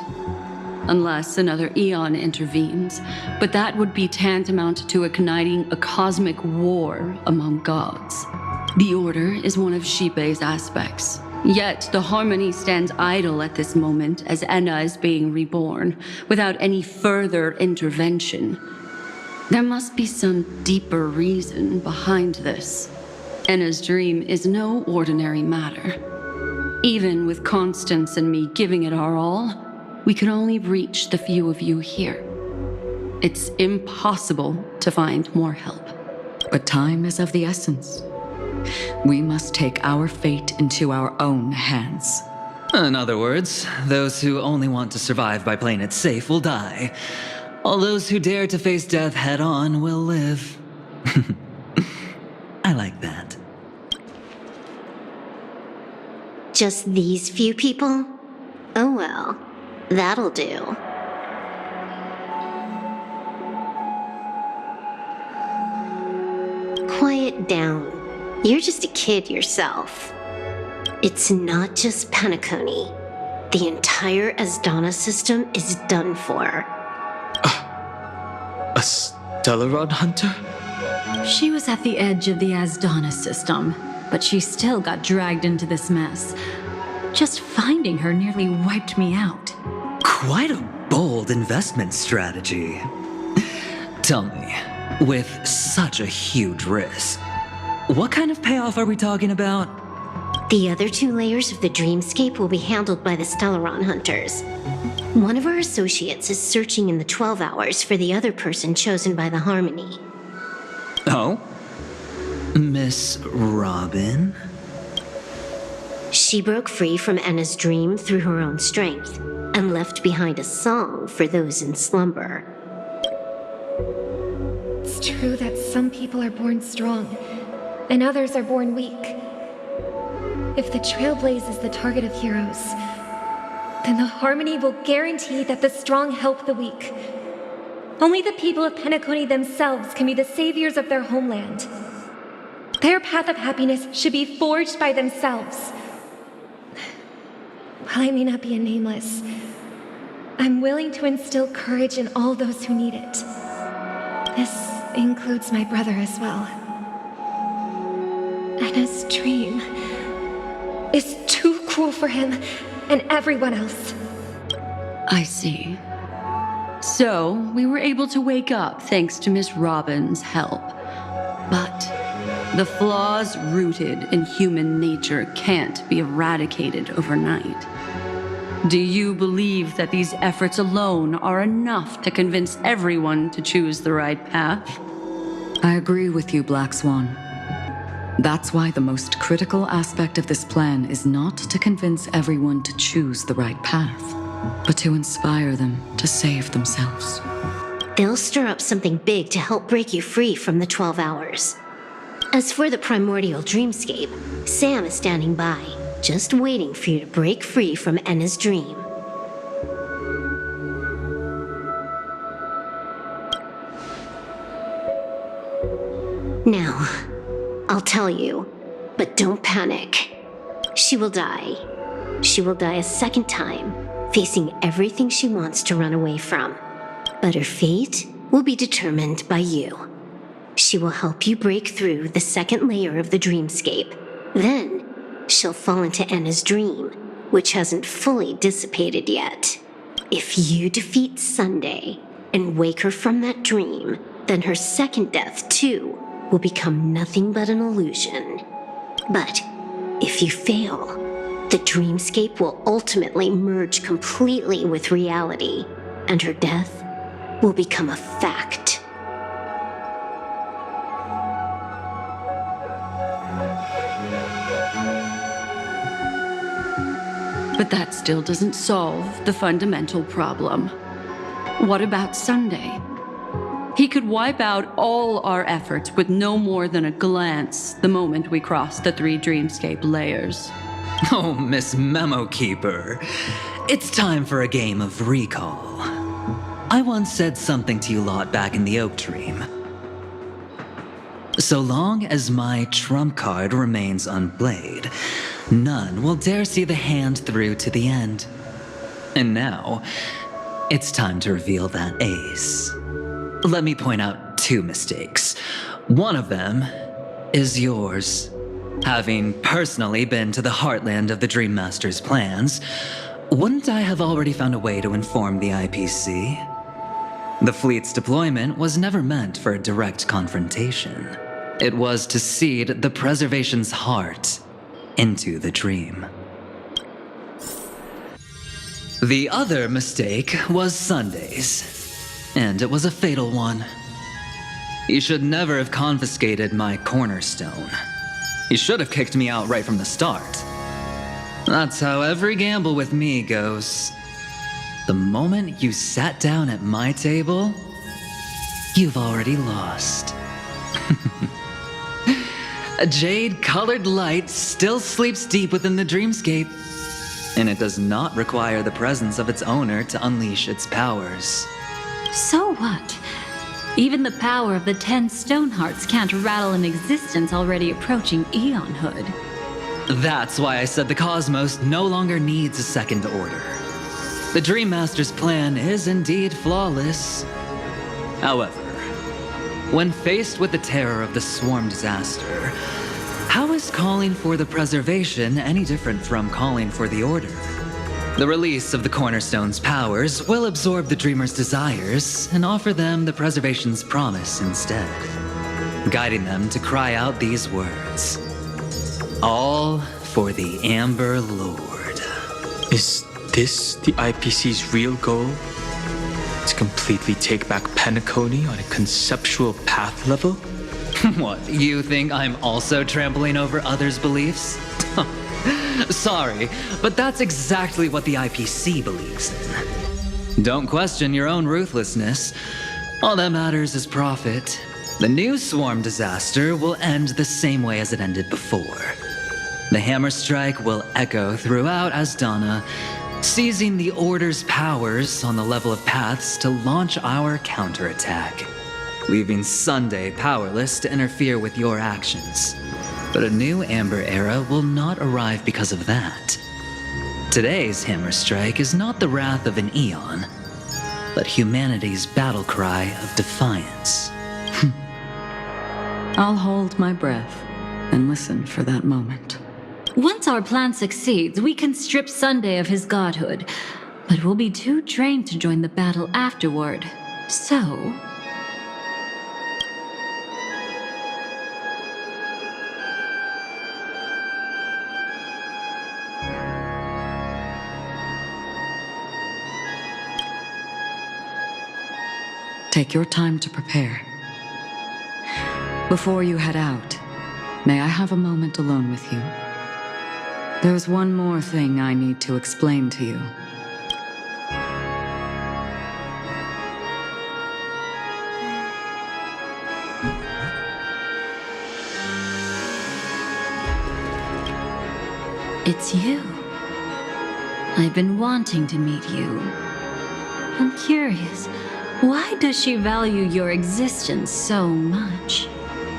Unless another eon intervenes, but that would be tantamount to igniting a cosmic war among gods. The Order is one of Shipei's aspects. Yet the Harmony stands idle at this moment as Enna is being reborn, without any further intervention. There must be some deeper reason behind this. Enna's dream is no ordinary matter. Even with Constance and me giving it our all, we can only reach the few of you here. It's impossible to find more help.
But time is of the essence. We must take our fate into our own hands.
In other words, those who only want to survive by playing it safe will die. All those who dare to face death head on will live. I like that.
Just these few people? Oh well, that'll do. Quiet down. You're just a kid yourself. It's not just Penacony. The entire Asdana system is done for.
A Stellaron hunter?
She was at the edge of the Asdana system, but she still got dragged into this mess. Just finding her nearly wiped me out.
Quite a bold investment strategy. Tell me, with such a huge risk, what kind of payoff are we talking about?
The other two layers of the dreamscape will be handled by the Stellaron hunters. One of our associates is searching in the 12 hours for the other person chosen by the Harmony.
Oh? Miss Robin?
She broke free from Enna's dream through her own strength, and left behind a song for those in slumber.
It's true that some people are born strong, and others are born weak. If the Trailblaze is the target of heroes, then the Harmony will guarantee that the strong help the weak. Only the people of Penacony themselves can be the saviors of their homeland. Their path of happiness should be forged by themselves. While I may not be a nameless, I'm willing to instill courage in all those who need it. This includes my brother as well. Enna's dream is too cruel for him and everyone else.
I see. So, we were able to wake up thanks to Miss Robin's help. But the flaws rooted in human nature can't be eradicated overnight.
Do you believe that these efforts alone are enough to convince everyone to choose the right path?
I agree with you, Black Swan. That's why the most critical aspect of this plan is not to convince everyone to choose the right path, but to inspire them to save themselves.
They'll stir up something big to help break you free from the 12 hours. As for the primordial dreamscape, Sam is standing by, just waiting for you to break free from Enna's dream. Now, I'll tell you, but don't panic. She will die. She will die a second time, facing everything she wants to run away from. But her fate will be determined by you. She will help you break through the second layer of the dreamscape. Then, she'll fall into Enna's dream, which hasn't fully dissipated yet. If you defeat Sunday and wake her from that dream, then her second death, too, will become nothing but an illusion. But if you fail, the dreamscape will ultimately merge completely with reality, and her death will become a fact.
But that still doesn't solve the fundamental problem. What about Sunday? He could wipe out all our efforts with no more than a glance the moment we cross the 3 dreamscape layers.
Oh, Miss Memo Keeper. It's time for a game of recall. I once said something to you lot back in the Oak Dream. So long as my trump card remains unplayed, none will dare see the hand through to the end. And now, it's time to reveal that ace. Let me point out 2 mistakes. One of them is yours. Having personally been to the heartland of the Dream Master's plans, wouldn't I have already found a way to inform the IPC? The fleet's deployment was never meant for a direct confrontation. It was to seed the preservation's heart into the dream. The other mistake was Sundays, and it was a fatal one. You should never have confiscated my cornerstone. You should have kicked me out right from the start. That's how every gamble with me goes. The moment you sat down at my table, you've already lost. A jade-colored light still sleeps deep within the dreamscape, and it does not require the presence of its owner to unleash its powers.
So what? Even the power of the 10 Stonehearts can't rattle an existence already approaching eonhood.
That's why I said the cosmos no longer needs a second order. The Dream Master's plan is indeed flawless. However, when faced with the terror of the swarm disaster, how is calling for the preservation any different from calling for the order? The release of the Cornerstone's powers will absorb the Dreamer's desires and offer them the preservation's promise instead, guiding them to cry out these words: all for the Amber Lord.
Is this the IPC's real goal? To completely take back Penacony on a conceptual path level?
What, you think I'm also trampling over others' beliefs? Sorry, but that's exactly what the IPC believes in. Don't question your own ruthlessness. All that matters is profit. The new swarm disaster will end the same way as it ended before. The hammer strike will echo throughout Asdana, seizing the Order's powers on the level of paths to launch our counterattack, leaving Sunday powerless to interfere with your actions. But a new Amber Era will not arrive because of that. Today's hammer strike is not the wrath of an eon, but humanity's battle cry of defiance.
I'll hold my breath and listen for that moment.
Once our plan succeeds, we can strip Sunday of his godhood, but we'll be too drained to join the battle afterward. So...
Take your time to prepare. Before you head out, may I have a moment alone with you? There's one more thing I need to explain to you.
It's you. I've been wanting to meet you. I'm curious, why does she value your existence so much?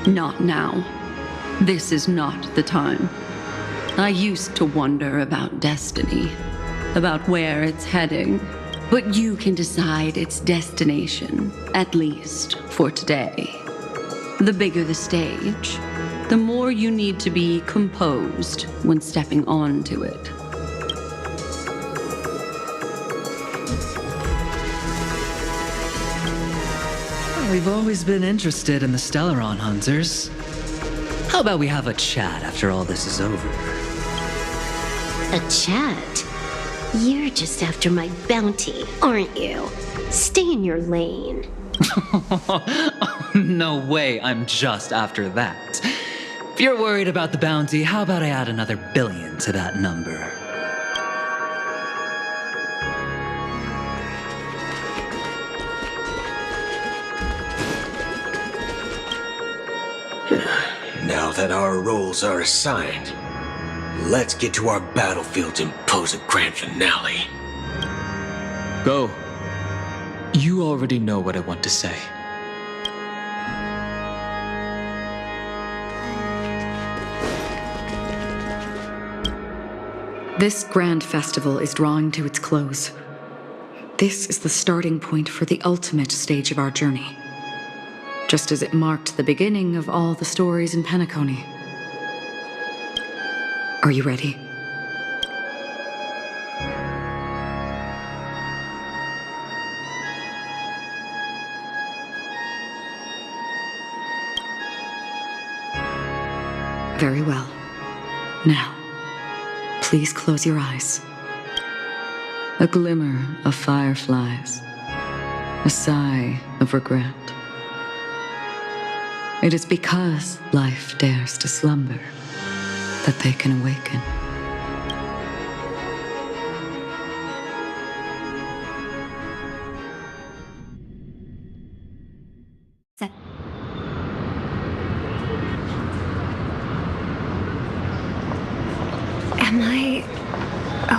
Not now. This is not the time. I used to wonder about destiny, about where it's heading. But you can decide its destination, at least for today. The bigger the stage, the more you need to be composed when stepping onto it.
We've always been interested in the Stellaron hunters. How about we have a chat after all this is over?
A chat? You're just after my bounty, aren't you? Stay in your lane.
No way, I'm just after that. If you're worried about the bounty, how about I add another billion to that number?
Now that our roles are assigned, let's get to our battlefields and pose a grand finale.
Go. You already know what I want to say.
This grand festival is drawing to its close. This is the starting point for the ultimate stage of our journey. Just as it marked the beginning of all the stories in Penacony. Are you ready? Very well. Now, please close your eyes. A glimmer of fireflies. A sigh of regret. It is because life dares to slumber that they can awaken.
Am I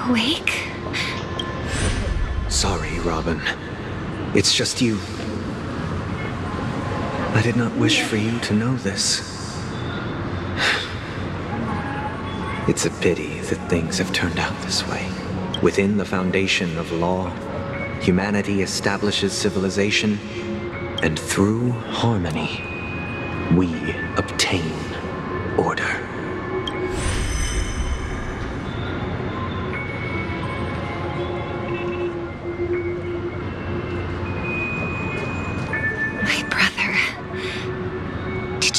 awake?
Sorry, Robin. It's just you. I did not wish for you to know this. It's a pity that things have turned out this way. Within the foundation of law, humanity establishes civilization, and through harmony, we obtain order.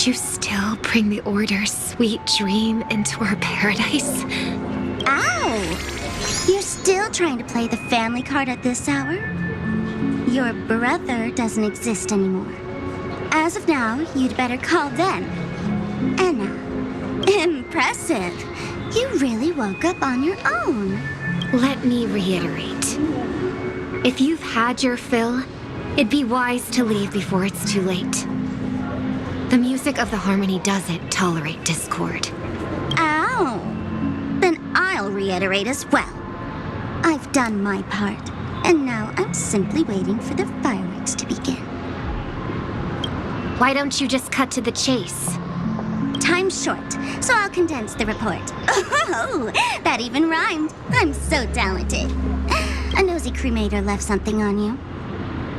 You still bring the Order's sweet dream into our paradise?
Ow! You're still trying to play the family card at this hour? Your brother doesn't exist anymore. As of now, you'd better call them. Anna. Impressive. You really woke up on your own.
Let me reiterate. If you've had your fill, it'd be wise to leave before it's too late. The music of the harmony doesn't tolerate discord.
Ow! Then I'll reiterate as well. I've done my part, and now I'm simply waiting for the fireworks to begin.
Why don't you just cut to the chase?
Time's short, so I'll condense the report. Oh, that even rhymed. I'm so talented. A nosy cremator left something on you.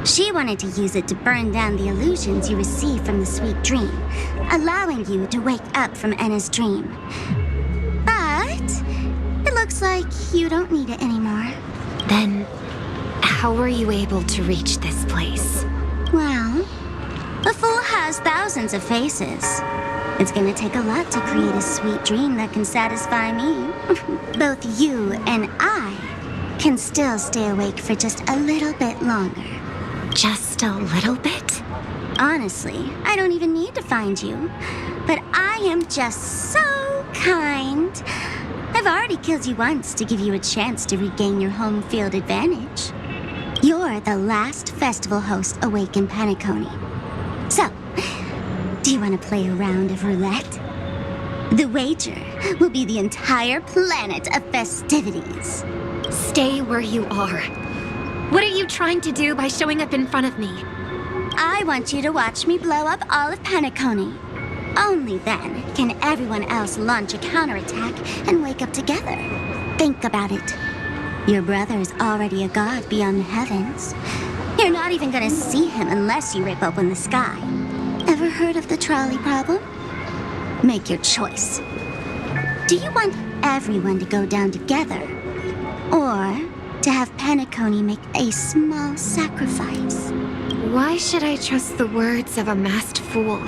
She wanted to use it to burn down the illusions you received from the sweet dream, allowing you to wake up from Enna's dream. But it looks like you don't need it anymore.
Then, how were you able to reach this place?
Well, a fool has thousands of faces. It's gonna take a lot to create a sweet dream that can satisfy me. Both you and I can still stay awake for just a little bit longer. Just a little bit? Honestly, I don't even need to find you. But I am just so kind. I've already killed you once to give you a chance to regain your home field advantage. You're the last festival host awake in Penacony. So, do you want to play a round of roulette? The wager will be the entire planet of festivities.
Stay where you are. What are you trying to do by showing up in front of me?
I want you to watch me blow up all of Penacony. Only then can everyone else launch a counterattack and wake up together. Think about it. Your brother is already a god beyond the heavens. You're not even gonna see him unless you rip open the sky. Ever heard of the trolley problem? Make your choice. Do you want everyone to go down together? Or to have Penacony make a small sacrifice?
Why should I trust the words of a masked fool?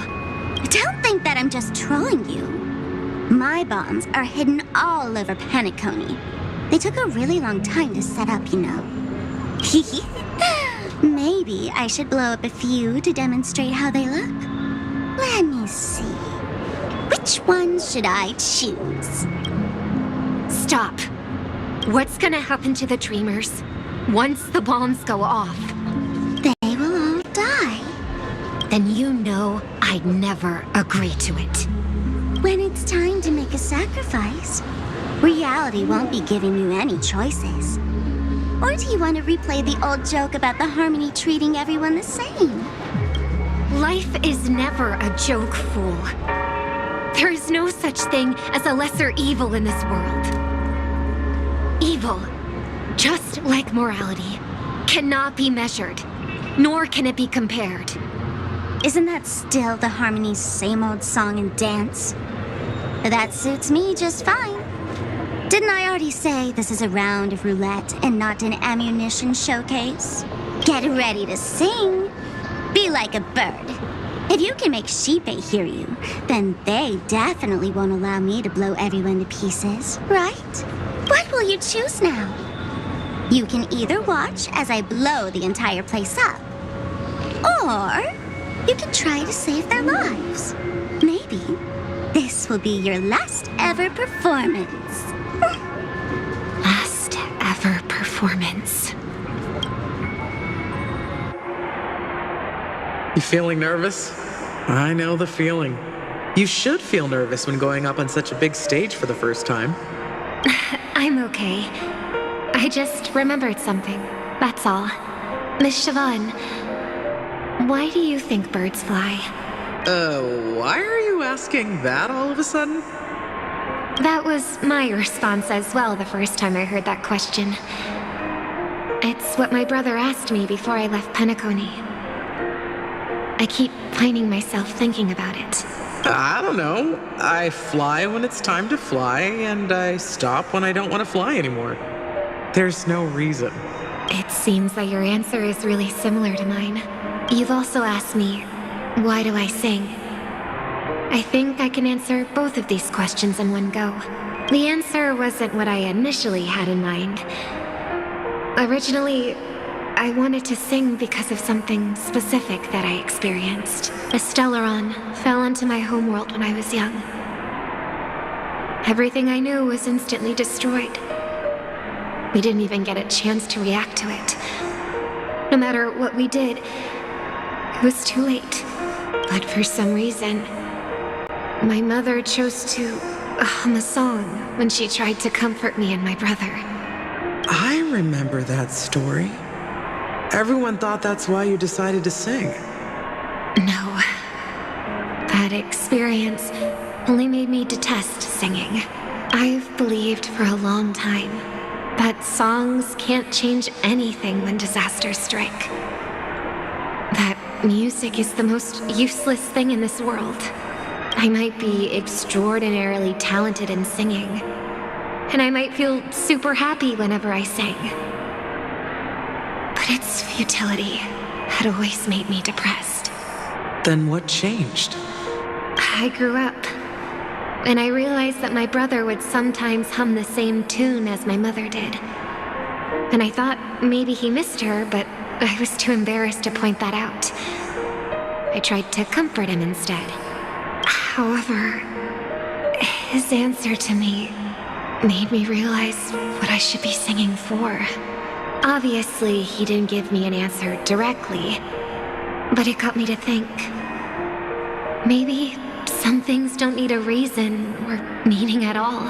Don't think that I'm just trolling you. My bombs are hidden all over Penacony. They took a really long time to set up, you know. Maybe I should blow up a few to demonstrate how they look. Let me see. Which one should I choose?
Stop. What's gonna happen to the Dreamers once the bombs go off?
They will all die.
Then you know I'd never agree to it.
When it's time to make a sacrifice, reality won't be giving you any choices. Or do you want to replay the old joke about the Harmony treating everyone the same?
Life is never a joke, fool. There is no such thing as a lesser evil in this world. Evil, just like morality, cannot be measured, nor can it be compared.
Isn't that still the Harmony's same old song and dance? But that suits me just fine. Didn't I already say this is a round of roulette and not an ammunition showcase? Get ready to sing. Be like a bird. If you can make Sheepei hear you, then they definitely won't allow me to blow everyone to pieces, right? What will you choose now? You can either watch as I blow the entire place up, or you can try to save their lives. Maybe this will be your last ever performance.
Last ever performance.
You feeling nervous? I know the feeling. You should feel nervous when going up on such a big stage for the first time.
I'm okay. I just remembered something. That's all. Miss Siobhan, why do you think birds fly?
Why are you asking that all of a sudden?
That was my response as well the first time I heard that question. It's what my brother asked me before I left Penacony. I keep finding myself thinking about it.
I don't know. I fly when it's time to fly, and I stop when I don't want to fly anymore. There's no reason.
It seems that your answer is really similar to mine. You've also asked me, why do I sing? I think I can answer both of these questions in one go. The answer wasn't what I initially had in mind. Originally, I wanted to sing because of something specific that I experienced. A Stellaron fell into my homeworld when I was young. Everything I knew was instantly destroyed. We didn't even get a chance to react to it. No matter what we did, it was too late. But for some reason, my mother chose to hum a song when she tried to comfort me and my brother.
I remember that story. Everyone thought that's why you decided to sing.
No. That experience only made me detest singing. I've believed for a long time that songs can't change anything when disasters strike. That music is the most useless thing in this world. I might be extraordinarily talented in singing, and I might feel super happy whenever I sing. But its futility had always made me depressed.
Then what changed?
I grew up, and I realized that my brother would sometimes hum the same tune as my mother did. And I thought maybe he missed her, but I was too embarrassed to point that out. I tried to comfort him instead. However, his answer to me made me realize what I should be singing for. Obviously, he didn't give me an answer directly, but it got me to think. Maybe some things don't need a reason or meaning at all.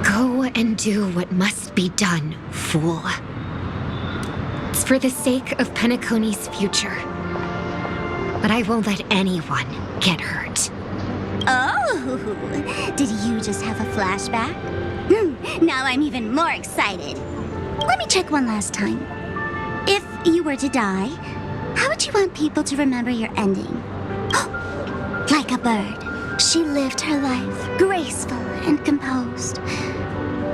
Go and do what must be done, fool. It's for the sake of Penacony's future. But I won't let anyone get hurt.
Oh, did you just have a flashback? Now I'm even more excited. Let me check one last time. If you were to die, how would you want people to remember your ending? Like a bird, she lived her life graceful and composed.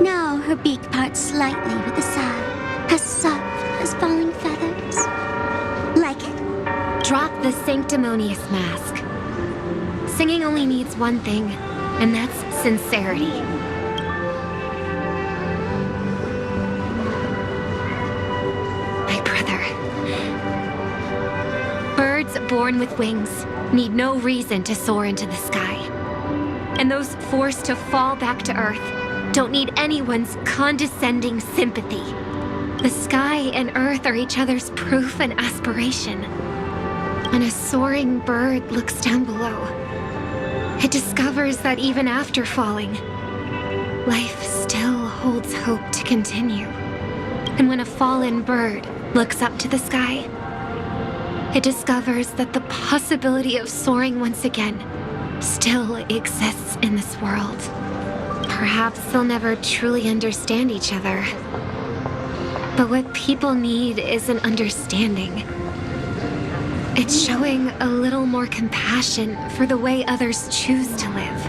Now her beak parts slightly with a sigh, as soft as falling feathers. Like it?
Drop the sanctimonious mask. Singing only needs one thing, and that's sincerity. My brother. Birds born with wings need no reason to soar into the sky. And those forced to fall back to Earth don't need anyone's condescending sympathy. The sky and Earth are each other's proof and aspiration. When a soaring bird looks down below, it discovers that even after falling, life still holds hope to continue. And when a fallen bird looks up to the sky, it discovers that the possibility of soaring once again still exists in this world. Perhaps they'll never truly understand each other. But what people need is an understanding. It's showing a little more compassion for the way others choose to live.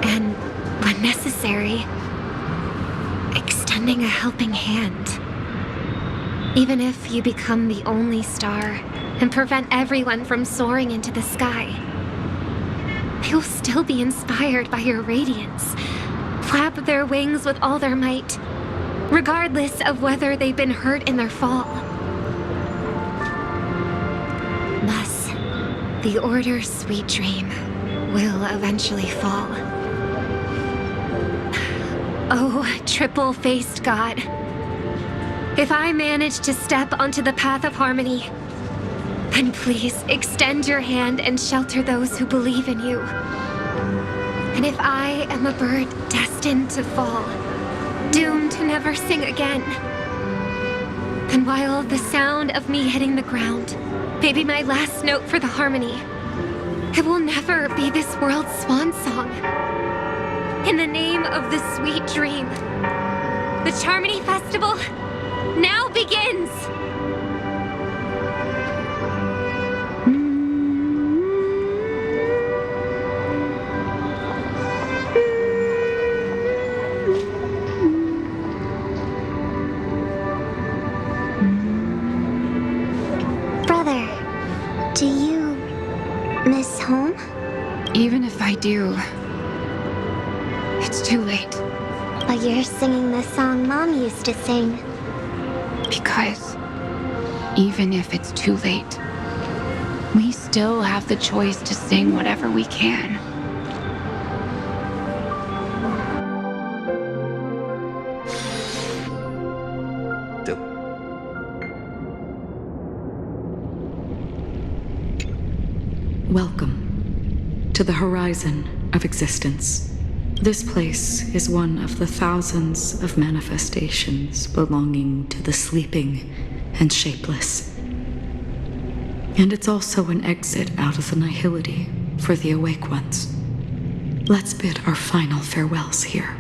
And, when necessary, extending a helping hand. Even if you become the only star and prevent everyone from soaring into the sky, they will still be inspired by your radiance, flap their wings with all their might, regardless of whether they've been hurt in their fall. Thus, the Order's sweet dream will eventually fall. Oh, triple-faced God. If I manage to step onto the path of harmony, then please extend your hand and shelter those who believe in you. And if I am a bird destined to fall, doomed to never sing again, then while the sound of me hitting the ground may be my last note for the harmony, it will never be this world's swan song. In the name of the sweet dream, the Charmony Festival now begins!
Brother, do you miss home?
Even if I do, it's too late.
But you're singing the song Mom used to sing.
Because even if it's too late, we still have the choice to sing whatever we can.
Welcome to the horizon of existence. This place is one of the thousands of manifestations belonging to the sleeping and shapeless. And it's also an exit out of the nihility for the awake ones. Let's bid our final farewells here.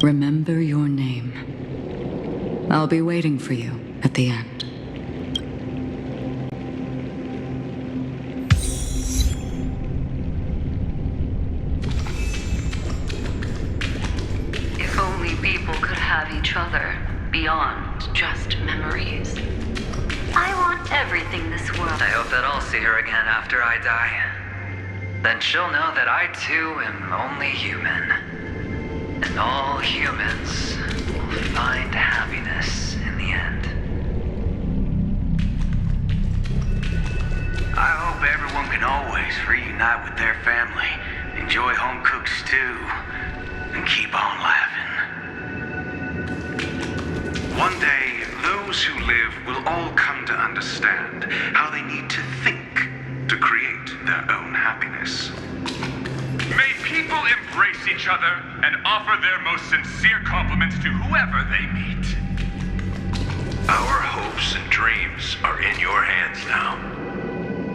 Remember your name. I'll be waiting for you at the end.
If only people could have each other beyond just memories. I want everything this world.
I hope that I'll see her again after I die. Then she'll know that I too am only human. And all humans will find happiness everyone can always reunite with their family, enjoy home-cooked stew, and keep on laughing.
One day, those who live will all come to understand how they need to think to create their own happiness.
May people embrace each other and offer their most sincere compliments to whoever they meet.
Our hopes and dreams are in your hands now.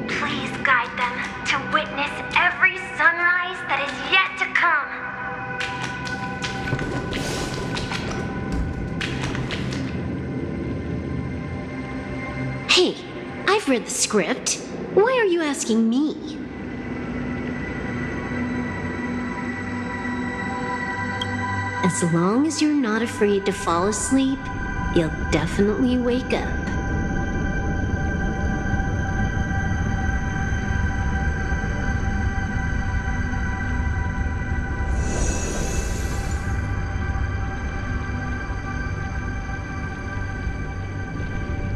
Please guide them to witness every sunrise that is yet to come.
Hey, I've read the script. Why are you asking me? As long as you're not afraid to fall asleep, you'll definitely wake up.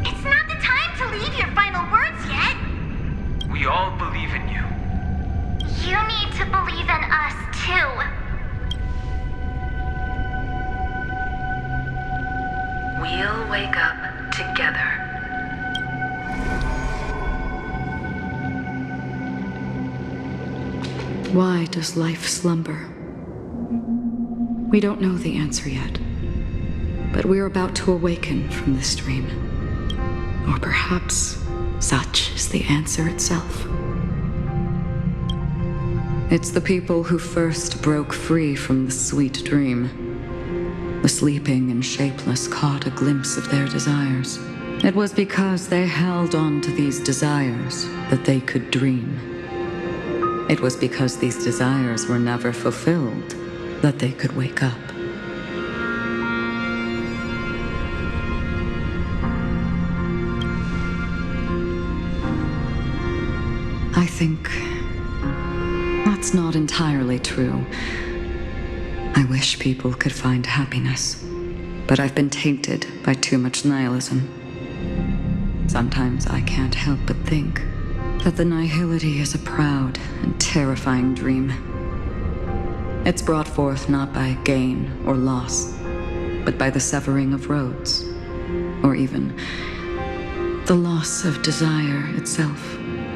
It's not the time to leave your final words yet.
We all believe in you.
You need to believe in us, too.
We'll wake up together.
Why does life slumber? We don't know the answer yet, but we're about to awaken from this dream. Or perhaps such is the answer itself. It's the people who first broke free from the sweet dream. The sleeping and shapeless caught a glimpse of their desires. It was because they held on to these desires that they could dream. It was because these desires were never fulfilled that they could wake up. I think that's not entirely true. I wish people could find happiness, but I've been tainted by too much nihilism. Sometimes I can't help but think that the nihility is a proud and terrifying dream. It's brought forth not by gain or loss, but by the severing of roads, or even the loss of desire itself.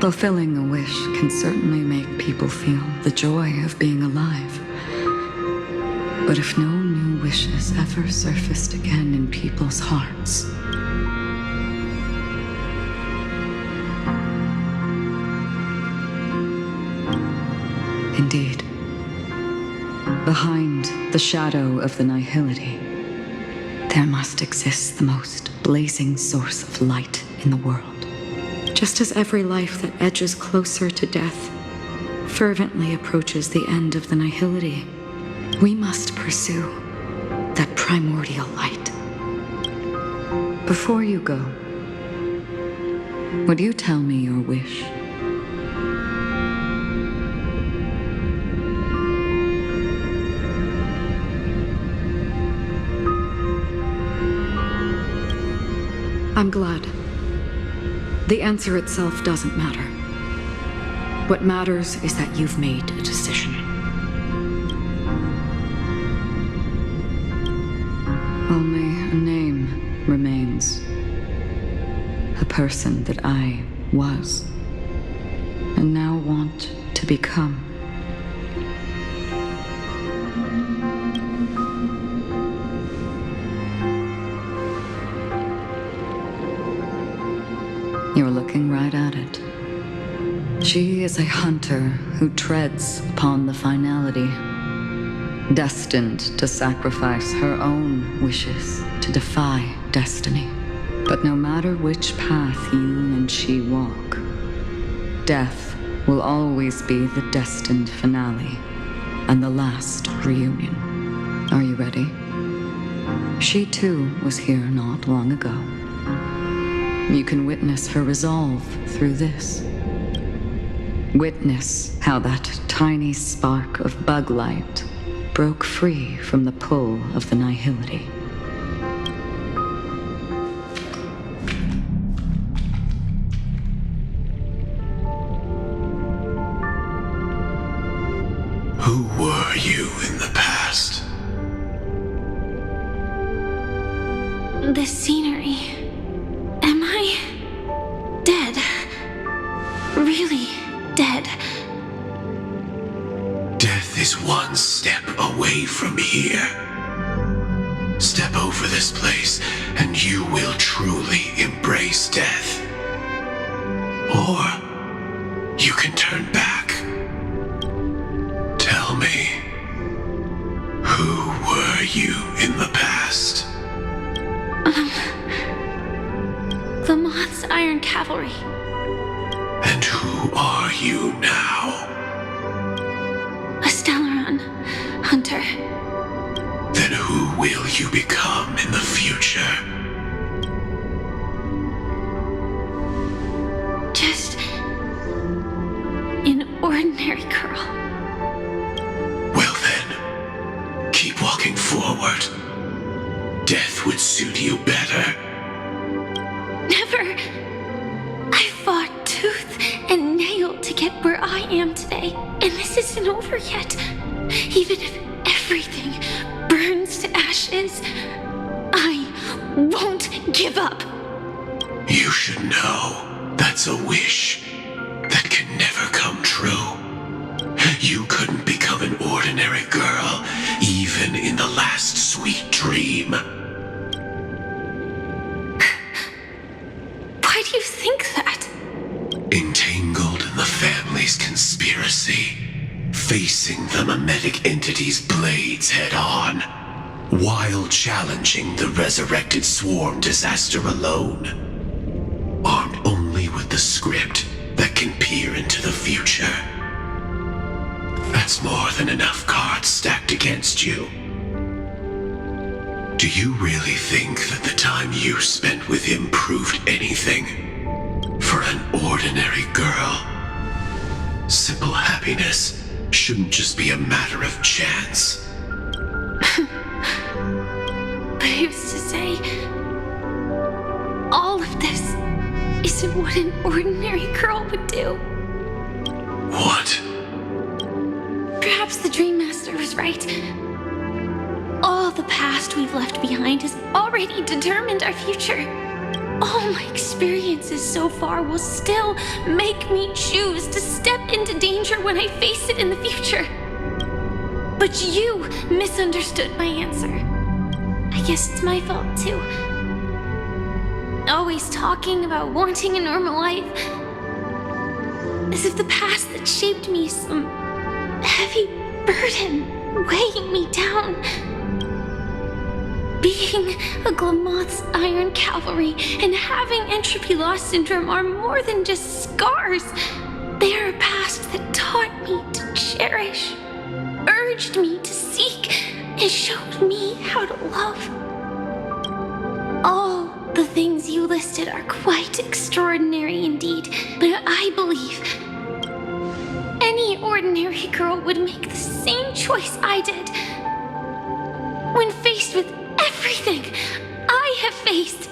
Fulfilling a wish can certainly make people feel the joy of being alive. But if no new wishes ever surfaced again in people's hearts, indeed, behind the shadow of the nihility, there must exist the most blazing source of light in the world. Just as every life that edges closer to death fervently approaches the end of the nihility, we must pursue that primordial light. Before you go, would you tell me your wish? I'm glad. The answer itself doesn't matter. What matters is that you've made a decision. Only a name remains. A person that I was, and now want to become. You're looking right at it. She is a hunter who treads upon the finality, destined to sacrifice her own wishes to defy destiny. But no matter which path you and she walk, death will always be the destined finale and the last reunion. Are you ready? She too was here not long ago. You can witness her resolve through this. Witness how that tiny spark of bug light broke free from the pull of the nihility.
you in the past?
The scenery. Am I dead? Really dead?
Death is one step away from here. Step over this place, and you will truly embrace death. Or you can turn back. Tell me, who were you in the past?
Glamoth's Iron Cavalry.
And who are you now?
A Stellaron hunter.
Then who will you become in the future?
Just an ordinary girl.
Well then, keep walking forward. Death would suit you better.
Never. I fought tooth and nail to get where I am today, and this isn't over yet. Even if everything burns to ashes, I won't give up.
You should know that's a wish that can never come true. You couldn't become an ordinary girl, even in the last sweet dream.
Why do you think that?
Entangled in the family's conspiracy, facing the mimetic entity's blades head-on, while challenging the resurrected swarm disaster alone, armed only with the script that can peer into the future. That's more than enough cards stacked against you. Do you really think that the time you spent with him proved anything? For an ordinary girl, simple happiness shouldn't just be a matter of chance.
But I used to say, all of this isn't what an ordinary girl would do.
What?
Perhaps the Dream Master was right. All the past we've left behind has already determined our future. All my experiences so far will still make me choose to step into danger when I face it in the future. But you misunderstood my answer. I guess it's my fault too. Always talking about wanting a normal life. As if the past that shaped me is some heavy burden weighing me down. Being a Glamoth's Iron Cavalry and having entropy loss syndrome are more than just scars. They are a past that taught me to cherish, urged me to seek, and showed me how to love. All the things you listed are quite extraordinary indeed, but I believe any ordinary girl would make the same choice I did. When faced with everything I have faced.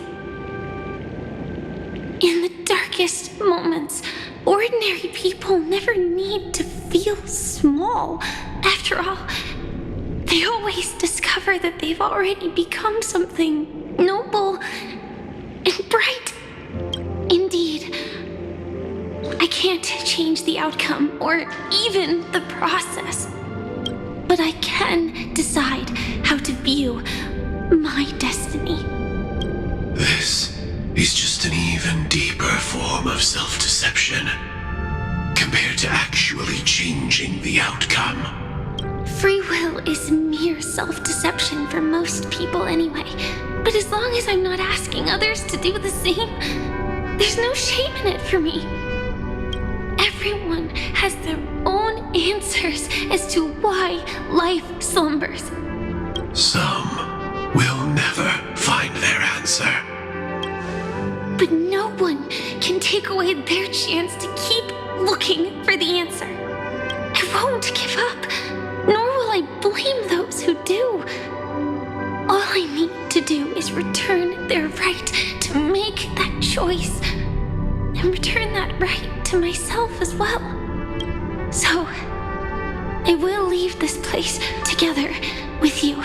In the darkest moments, ordinary people never need to feel small. After all, they always discover that they've already become something noble and bright. Indeed, I can't change the outcome or even the process, but I can decide how to view my destiny.
This is just an even deeper form of self-deception compared to actually changing the outcome.
Free will is mere self-deception for most people anyway. But as long as I'm not asking others to do the same, there's no shame in it for me. Everyone has their own answers as to why life slumbers.
Some will never find their answer.
But no one can take away their chance to keep looking for the answer. I won't give up, nor will I blame those who do. All I need to do is return their right to make that choice, and return that right to myself as well. So, I will leave this place together with you.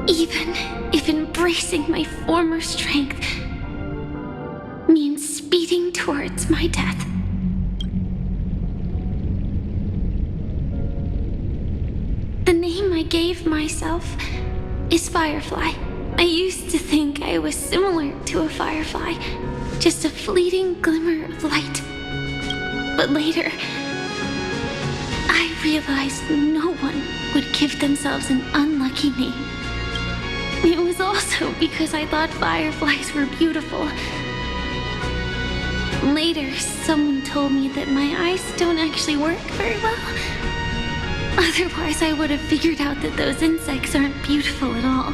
Even if embracing my former strength means speeding towards my death. The name I gave myself is Firefly. I used to think I was similar to a firefly, just a fleeting glimmer of light. But later, I realized no one would give themselves an unlucky name. It was also because I thought fireflies were beautiful. Later, someone told me that my eyes don't actually work very well. Otherwise, I would have figured out that those insects aren't beautiful at all.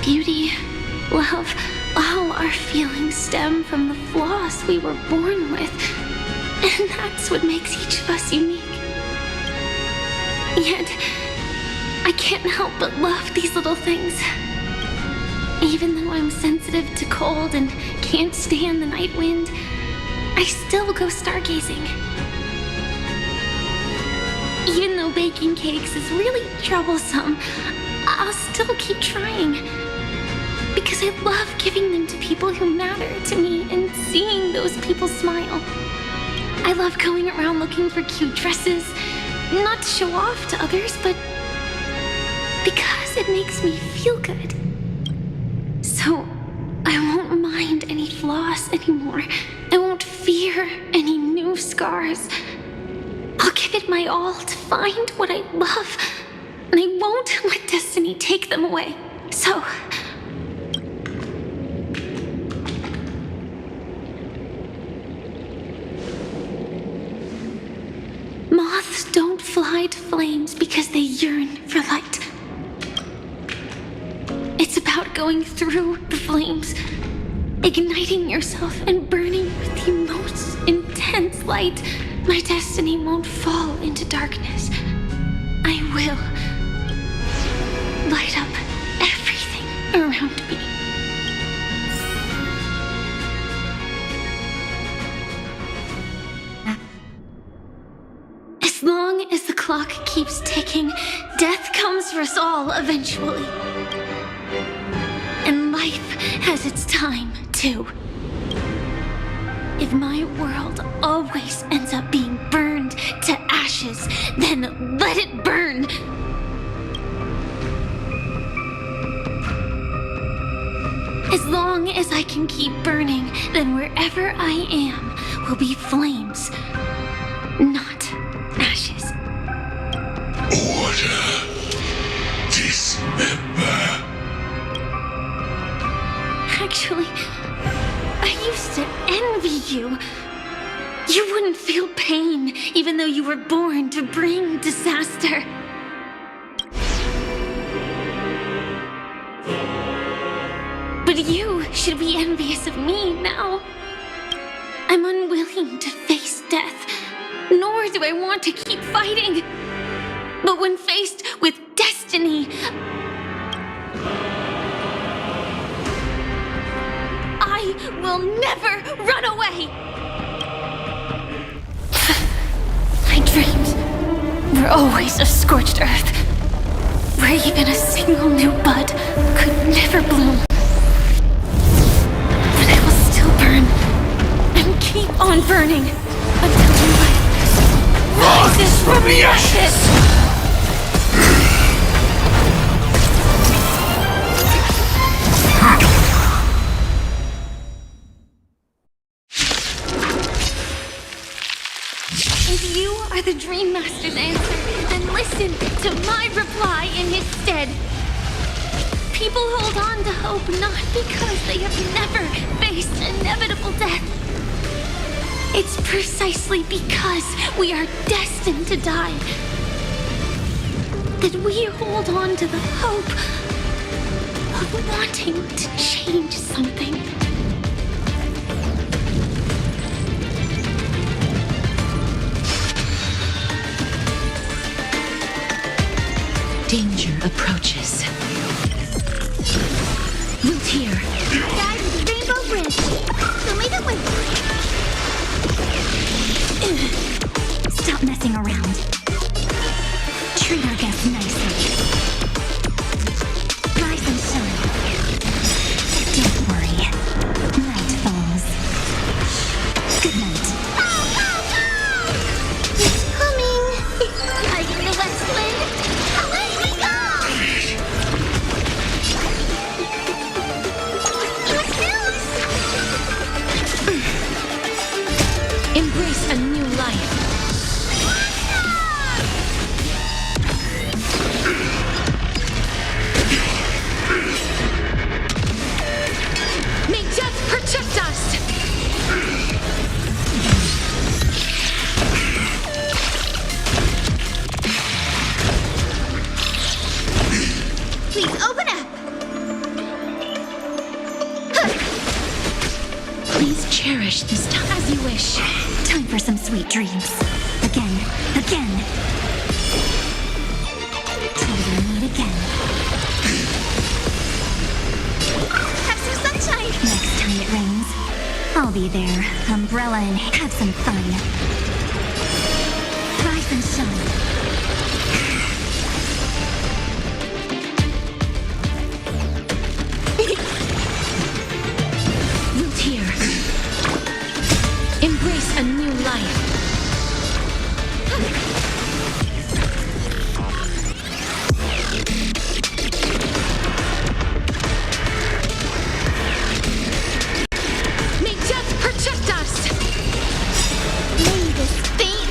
Beauty, love, all our feelings stem from the flaws we were born with. And that's what makes each of us unique. Yet, I can't help but love these little things. Even though I'm sensitive to cold and can't stand the night wind, I still go stargazing. Even though baking cakes is really troublesome, I'll still keep trying. Because I love giving them to people who matter to me and seeing those people smile. I love going around looking for cute dresses, not to show off to others, but because it makes me feel good. So, I won't mind any flaws anymore. I won't fear any new scars. I'll give it my all to find what I love, and I won't let destiny take them away. So, moths don't fly to flames because they yearn for light. It's about going through the flames, igniting yourself and burning with the most intense light. My destiny won't fall into darkness. I will light up everything around me. As long as the clock keeps ticking, death comes for us all eventually. And life has its time, too. If my world always ends up being burned to ashes, then let it burn! As long as I can keep burning, then wherever I am will be flames, not ashes.
Order. Dismember.
Actually, I used to envy you. You wouldn't feel pain, even though you were born to bring disaster. But you should be envious of me now. I'm unwilling to face death, nor do I want to keep fighting. But when faced with destiny, I will never run away! My dreams were always of scorched earth, where even a single new bud could never bloom. But I will still burn, and keep on burning, until new life rises from the ashes! If you are the Dream Master's answer, then listen to my reply in his stead. People hold on to hope not because they have never faced inevitable death. It's precisely because we are destined to die that we hold on to the hope of wanting to change something.
Danger approaches. Root here.
Embrace a new life. May death protect us!
Please open up!
Please cherish this time as you wish.
Time for some sweet dreams. Again. Till we meet again. Have some sunshine! Next time it rains, I'll be there. Umbrella and have some fun. Rise and shine.
Root here. Embrace a new life. May death protect us!
May this fate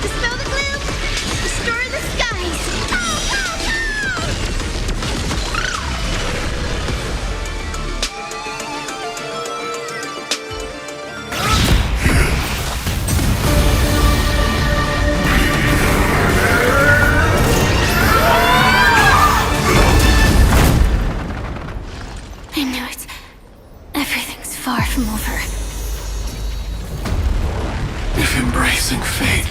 dispel the gloom, restore the skies.
I know everything's far from over.
If embracing fate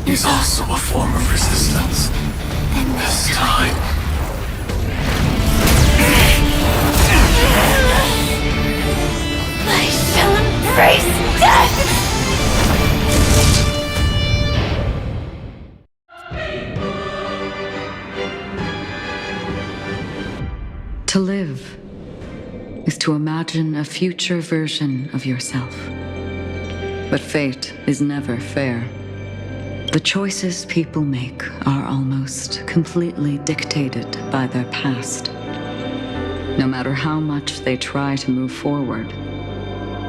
is also a form of resistance,
Then
this time...
I shall embrace death!
To live is to imagine a future version of yourself. But fate is never fair. The choices people make are almost completely dictated by their past. No matter how much they try to move forward,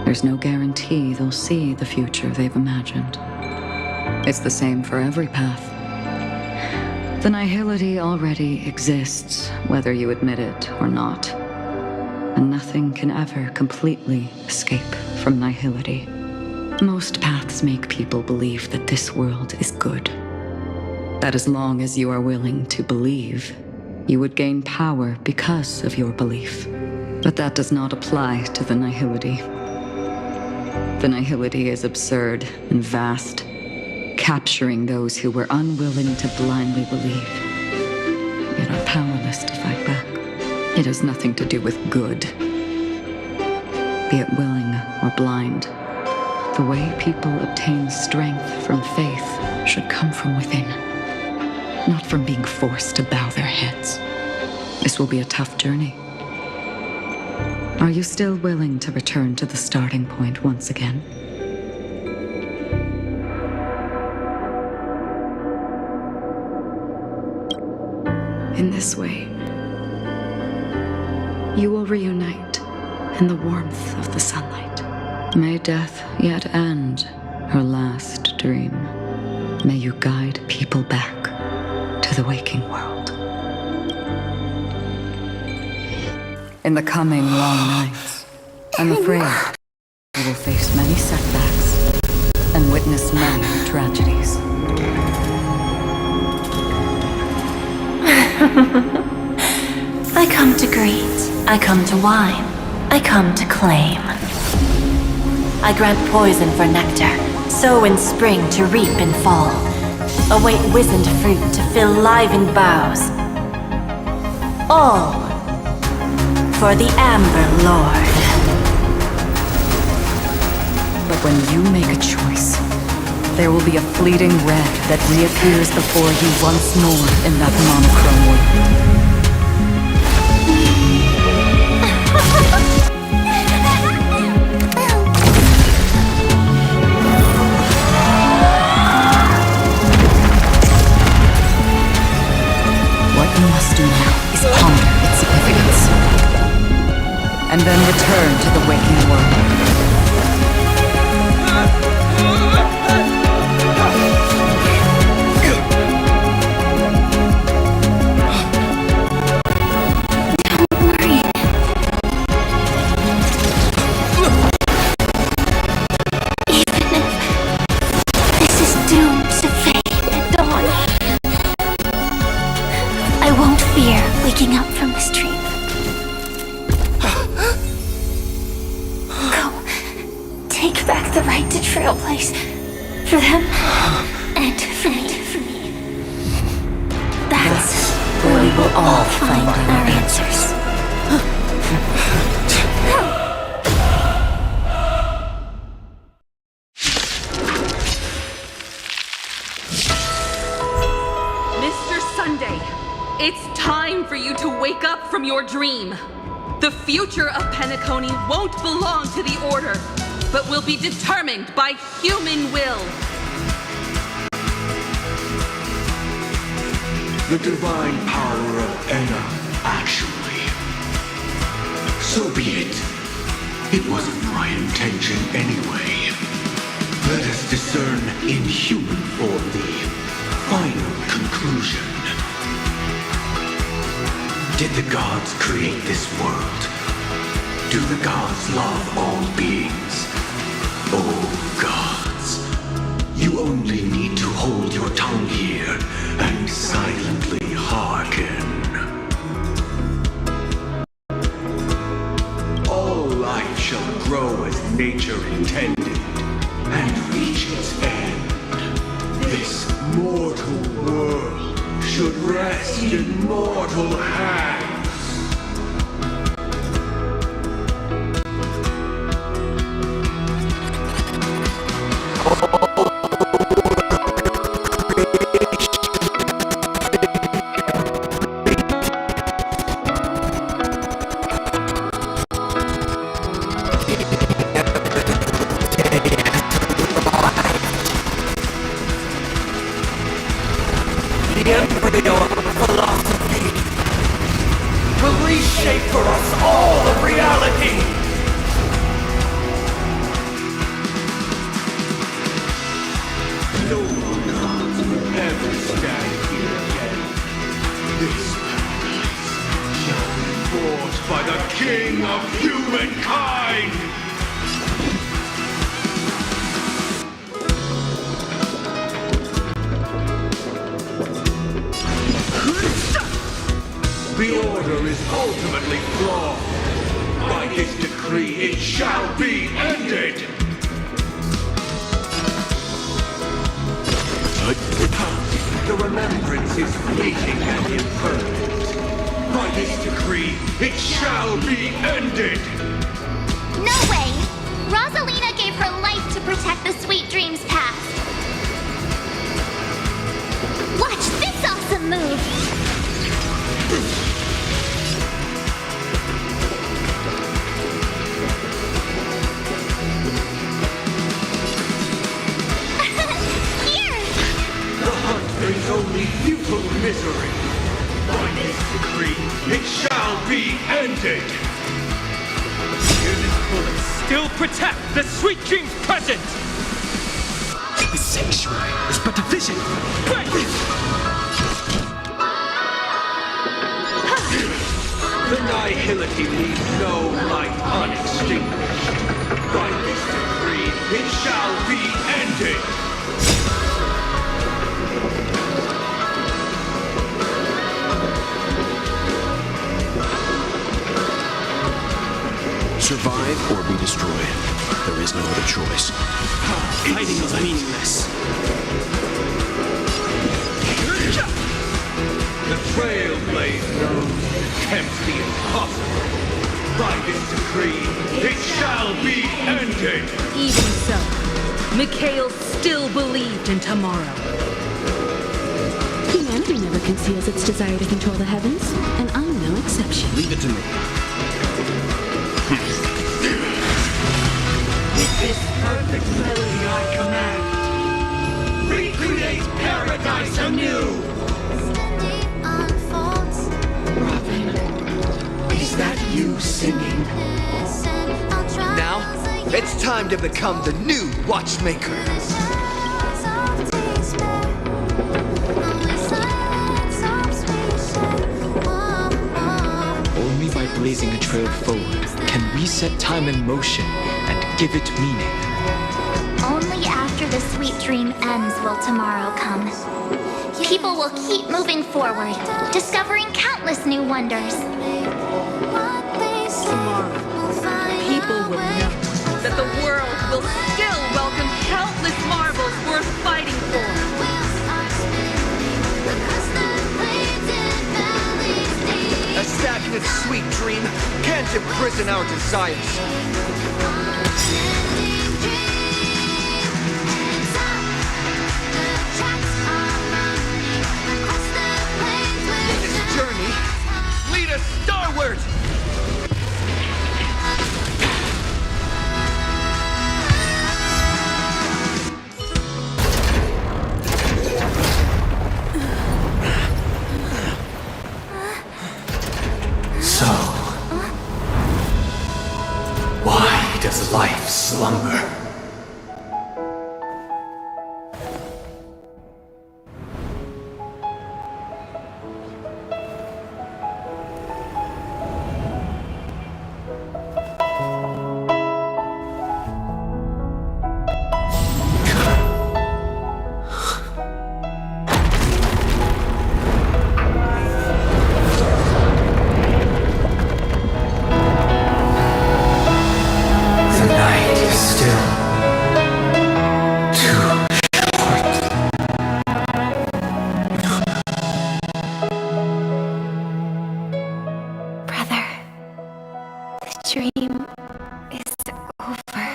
there's no guarantee they'll see the future they've imagined. It's the same for every path. The nihility already exists, whether you admit it or not. And nothing can ever completely escape from nihility. Most paths make people believe that this world is good. That as long as you are willing to believe, you would gain power because of your belief. But that does not apply to the nihility. The nihility is absurd and vast, capturing those who were unwilling to blindly believe, yet are powerless to fight back. It has nothing to do with good, be it willing or blind. The way people obtain strength from faith should come from within, not from being forced to bow their heads. This will be a tough journey. Are you still willing to return to the starting point once again? In this way, you will reunite in the warmth of the sunlight. May death yet end her last dream. May you guide people back to the waking world. In the coming long nights, I'm afraid you will face many setbacks and witness many tragedies.
I come to greet, I come to whine, I come to claim. I grant poison for nectar, sow in spring to reap in fall. Await wizened fruit to fill livened boughs. All for the Amber Lord.
But when you make a choice, there will be a fleeting red that reappears before you once more in that monochrome world. What you must do now is ponder its significance, and then return to the waking world.
from this dream. Go. Take back the right to Trailblaze. For them, and for me. That's where we will all find our answers.
Mr. Sunday, it's time for you to wake up from your dream. The future of Penacony won't belong to the Order, but will be determined by human will.
The divine power of Enna, actually. So be it. It wasn't my intention anyway. Let us discern in human form the final conclusion. Did the gods create this world? Do the gods love all beings? Oh gods, you only need to hold your tongue here and silently hearken. All life shall grow as nature intended and reach its end. This mortal world should rest in mortal hands.
The embryo of philosophy will reshape for us all of reality.
No gods will ever stand here again. This paradise shall be fought by the king of humankind! The order is ultimately flawed. By this decree, it shall be ended! The remembrance is fleeting and impermanent. By this decree, it shall be ended!
No way! Rosalina gave her life to protect the Sweet Dreams past. Watch this awesome move!
Brings only futile misery. By this decree, it shall be ended!
This bullet still protect the Sweet Dreams present!
The sanctuary is but a vision.
The nihility leaves no light unextinguished. By this decree, it shall be ended!
Survive or be destroyed. There is no other choice.
Fighting is meaningless.
The Trailblaze knows attempts the impossible. By this decree, it shall be ended!
Even so, Mikhail still believed in tomorrow.
Humanity never conceals its desire to control the heavens, and I'm no exception.
Leave it to me.
With this perfect melody I command, recreate paradise anew! Robin, is that you singing?
Now, it's time to become the new Watchmaker.
Only by blazing a trail forward can we set time in motion and give it meaning.
Only after the sweet dream ends will tomorrow come. people will keep moving forward, discovering countless new wonders.
Tomorrow, people will know that the world will still welcome countless marvels worth fighting for.
A stagnant sweet dream can't imprison our desires. In this journey, lead us starward!
So, why does life slumber? The night is still too short.
Brother, the dream is over.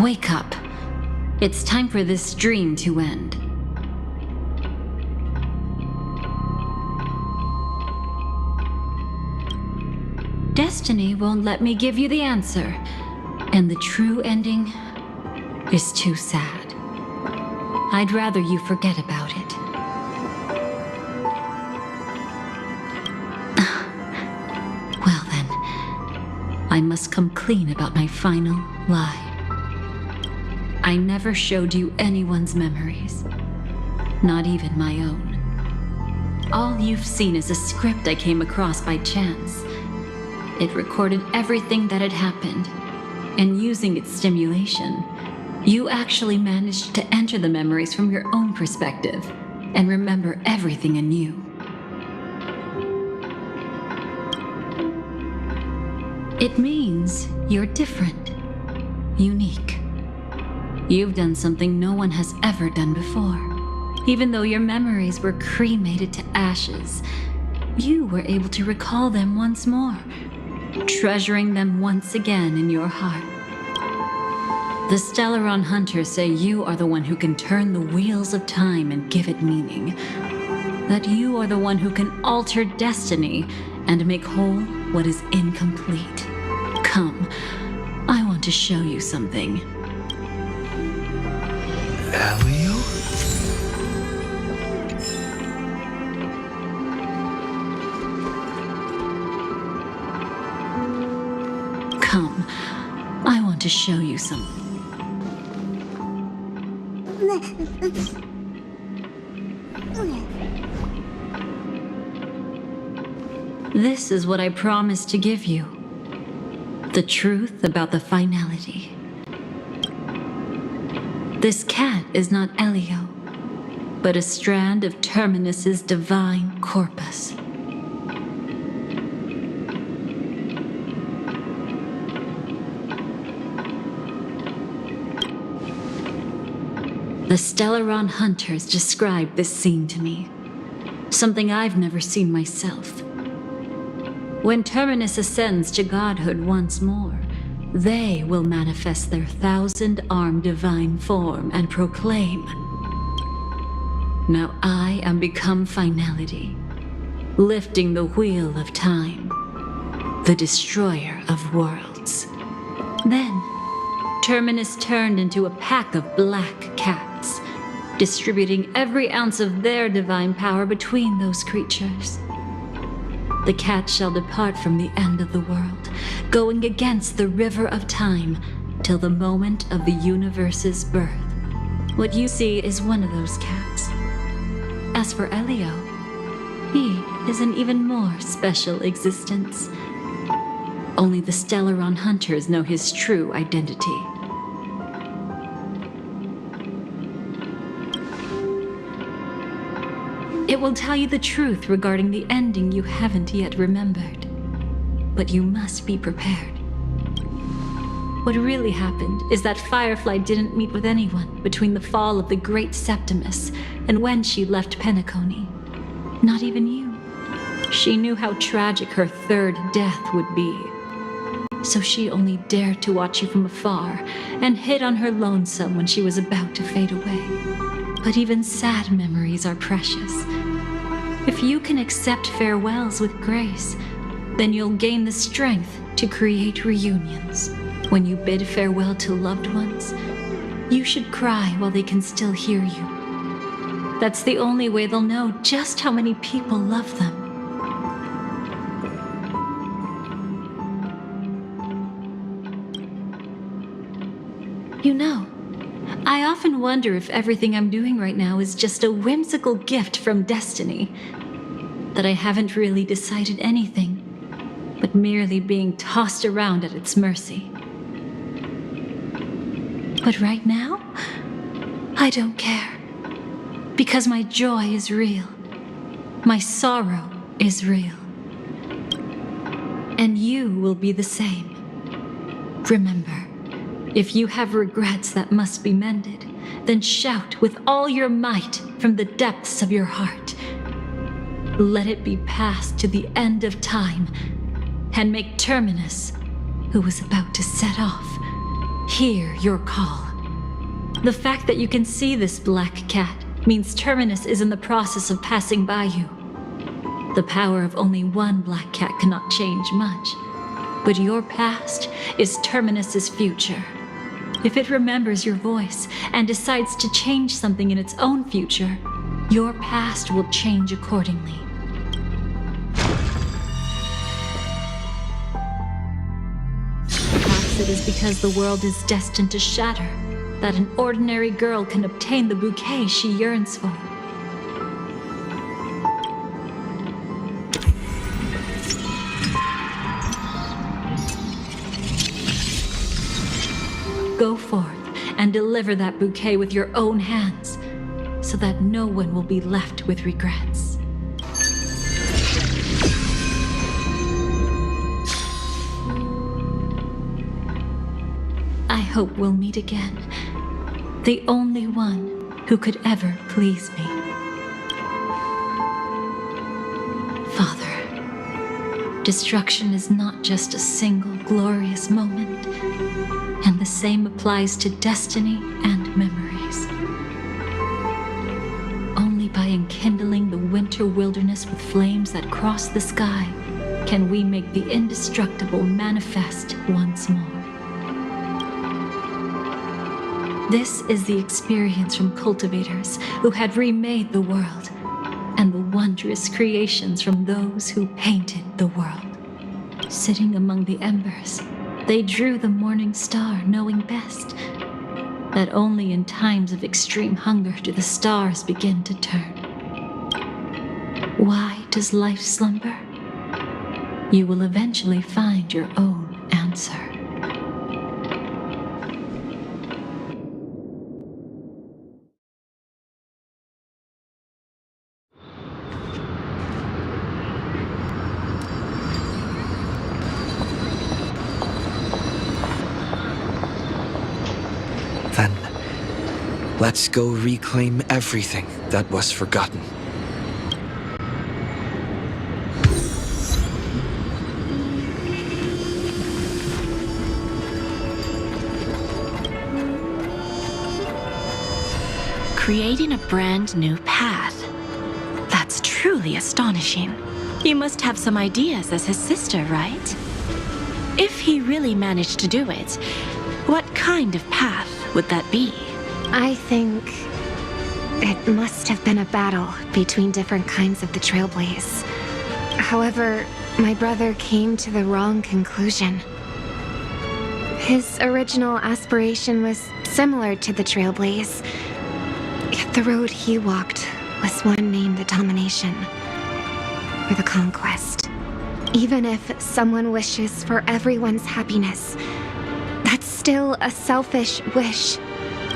Wake up. It's time for this dream to end. Destiny won't let me give you the answer, and the true ending is too sad. I'd rather you forget about it. Well then, I must come clean about my final lie. I never showed you anyone's memories, not even my own. All you've seen is a script I came across by chance. It recorded everything that had happened, and using its stimulation, you actually managed to enter the memories from your own perspective and remember everything anew. It means you're different, unique. You've done something no one has ever done before. Even though your memories were cremated to ashes, you were able to recall them once more, treasuring them once again in your heart. The Stellaron Hunters say you are the one who can turn the wheels of time and give it meaning. That you are the one who can alter destiny and make whole what is incomplete. Come, I want to show you something.
Elio?
Come, I want to show you something. This is what I promised to give you. The truth about the finality. This cat is not Elio, but a strand of Terminus's divine corpus.
The Stellaron hunters described this scene to me. Something I've never seen myself. When Terminus ascends to godhood once more, they will manifest their 1,000-armed divine form and proclaim, "Now I am become finality, lifting the wheel of time, the destroyer of worlds." Then, Terminus turned into a pack of black cats, distributing every ounce of their divine power between those creatures. The cats shall depart from the end of the world, going against the river of time till the moment of the universe's birth. What you see is one of those cats. As for Elio, he is an even more special existence. Only the Stellaron hunters know his true identity. It will tell you the truth regarding the ending you haven't yet remembered. But you must be prepared. What really happened is that Firefly didn't meet with anyone between the fall of the Great Septimus and when she left Penacony. Not even you. She knew how tragic her third death would be. So she only dared to watch you from afar and hid on her lonesome when she was about to fade away. But even sad memories are precious. If you can accept farewells with grace, then you'll gain the strength to create reunions. When you bid farewell to loved ones, you should cry while they can still hear you. That's the only way they'll know just how many people love them. You know, I often wonder if everything I'm doing right now is just a whimsical gift from destiny. That I haven't really decided anything, but merely being tossed around at its mercy. But right now, I don't care. Because my joy is real. My sorrow is real. And you will be the same. Remember, if you have regrets that must be mended, then shout with all your might from the depths of your heart. Let it be passed to the end of time, and make Terminus, who is about to set off, hear your call. The fact that you can see this black cat means Terminus is in the process of passing by you. The power of only one black cat cannot change much, but your past is Terminus's future. If it remembers your voice and decides to change something in its own future, your past will change accordingly. Perhaps it is because the world is destined to shatter that an ordinary girl can obtain the bouquet she yearns for. Go forth and deliver that bouquet with your own hands, so that no one will be left with regrets. I hope we'll meet again, the only one who could ever please me. Father, destruction is not just a single glorious moment, and the same applies to destiny and memories. Only by enkindling the winter wilderness with flames that cross the sky can we make the indestructible manifest once more. This is the experience from cultivators who had remade the world, and the wondrous creations from those who painted the world. Sitting among the embers, they drew the morning star, knowing best that only in times of extreme hunger do the stars begin to turn. Why does life slumber? You will eventually find your own answer.
Let's go reclaim everything that was forgotten.
Creating a brand new path. That's truly astonishing. You must have some ideas as his sister, right? If he really managed to do it, what kind of path would that be?
I think it must have been a battle between different kinds of the Trailblaze. However, my brother came to the wrong conclusion. His original aspiration was similar to the Trailblaze, yet the road he walked was one named the Domination, or the Conquest. Even if someone wishes for everyone's happiness, that's still a selfish wish.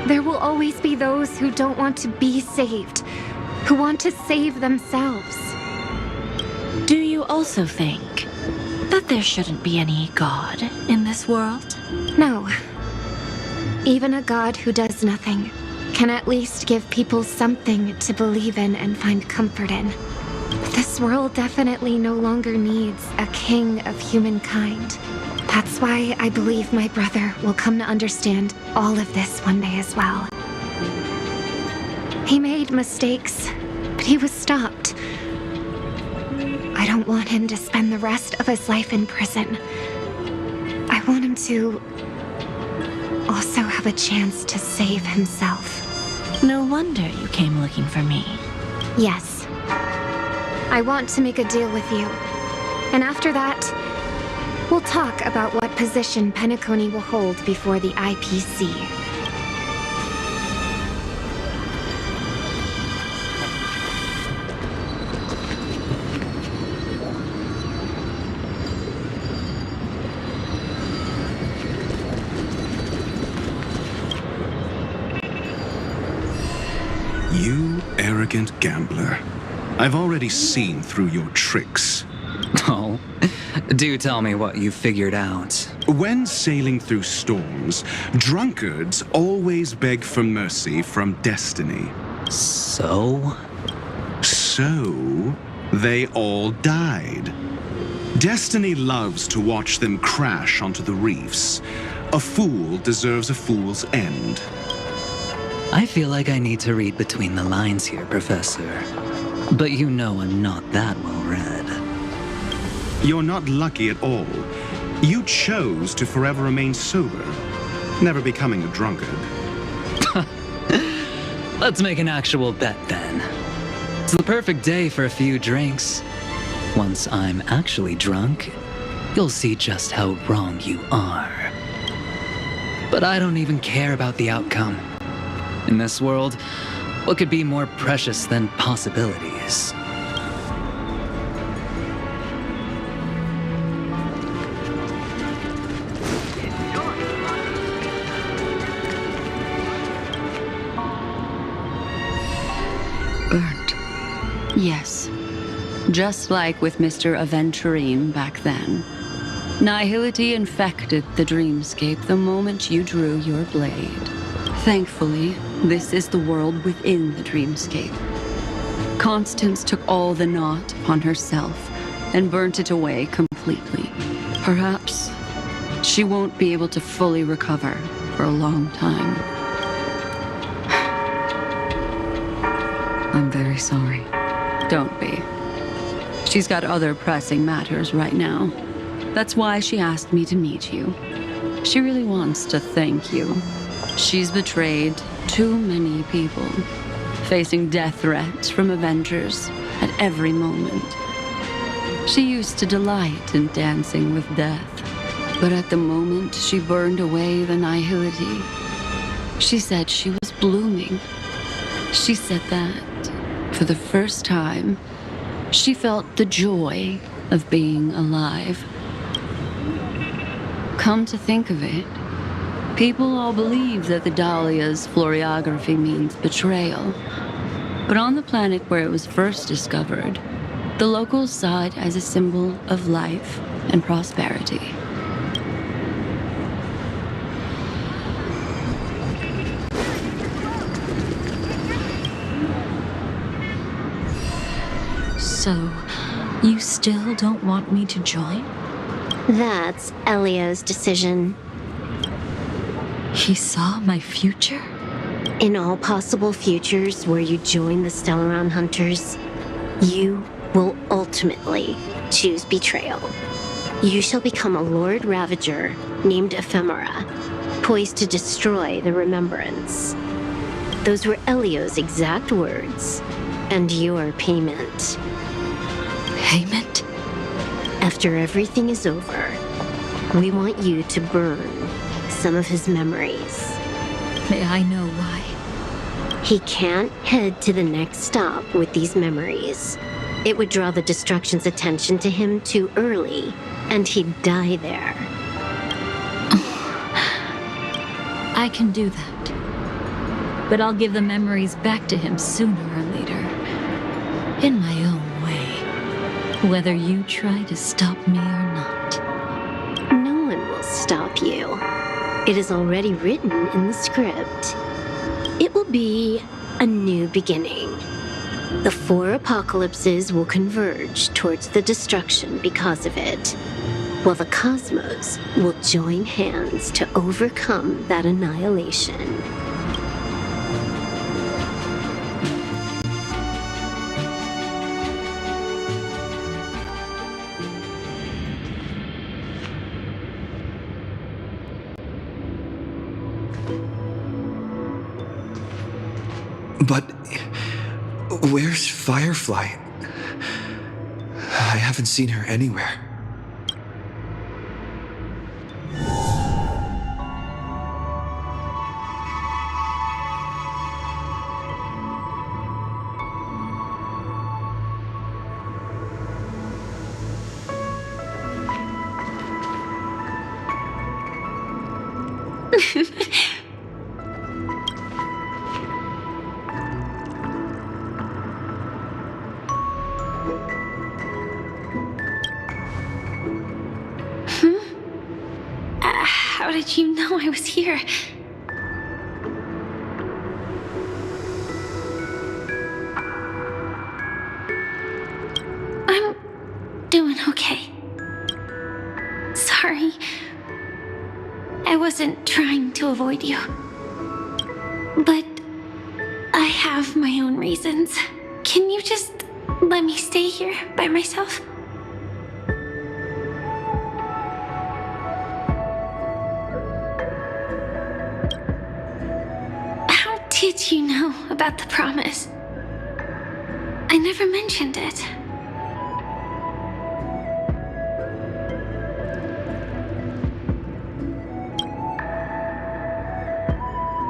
There will always be those who don't want to be saved, who want to save themselves.
Do you also think that there shouldn't be any god in this world?
No. Even a god who does nothing can at least give people something to believe in and find comfort in. This world definitely no longer needs a king of humankind. That's why I believe my brother will come to understand all of this one day as well. He made mistakes, but he was stopped. I don't want him to spend the rest of his life in prison. I want him to also have a chance to save himself.
No wonder you came looking for me.
Yes. I want to make a deal with you. And after that, we'll talk about what position Penacony will hold before the IPC.
You arrogant gambler. I've already seen through your tricks.
Oh, do tell me what you figured out.
When sailing through storms, drunkards always beg for mercy from destiny.
So?
So, they all died. Destiny loves to watch them crash onto the reefs. A fool deserves a fool's end.
I feel like I need to read between the lines here, Professor. But you know I'm not that well read.
You're not lucky at all. You chose to forever remain sober, never becoming a drunkard.
Let's make an actual bet then. It's the perfect day for a few drinks. Once I'm actually drunk, you'll see just how wrong you are. But I don't even care about the outcome. In this world, what could be more precious than possibilities?
Burnt. Yes. Just like with Mr. Aventurine back then. Nihility infected the dreamscape the moment you drew your blade. Thankfully, this is the world within the dreamscape. Constance took all the knot upon herself and burnt it away completely. Perhaps she won't be able to fully recover for a long time. I'm very sorry. Don't be. She's got other pressing matters right now. That's why she asked me to meet you. She really wants to thank you. She's betrayed too many people, facing death threats from Avengers at every moment. She used to delight in dancing with death, but at the moment she burned away the nihility, she said she was blooming. She said that, for the first time, she felt the joy of being alive. Come to think of it, people all believe that the Dahlia's floriography means betrayal. But on the planet where it was first discovered, the locals saw it as a symbol of life and prosperity.
You still don't want me to join?
That's Elio's decision.
He saw my future?
In all possible futures where you join the Stellaron Hunters, you will ultimately choose betrayal. You shall become a Lord Ravager named Ephemera, poised to destroy the Remembrance. Those were Elio's exact words, and your payment.
Payment?
After everything is over, we want you to burn some of his memories.
May I know why?
He can't head to the next stop with these memories. It would draw the Destruction's attention to him too early, and he'd die there.
I can do that. But I'll give the memories back to him sooner or later. In my own way. Whether you try to stop me or not.
No one will stop you. It is already written in the script. It will be a new beginning. The 4 apocalypses will converge towards the destruction because of it, while the cosmos will join hands to overcome that annihilation.
But where's Firefly? I haven't seen her anywhere.
How did you know I was here? I'm doing okay. Sorry. I wasn't trying to avoid you. But I have my own reasons. Can you just let me stay here by myself? How did you know about the promise? I never mentioned it.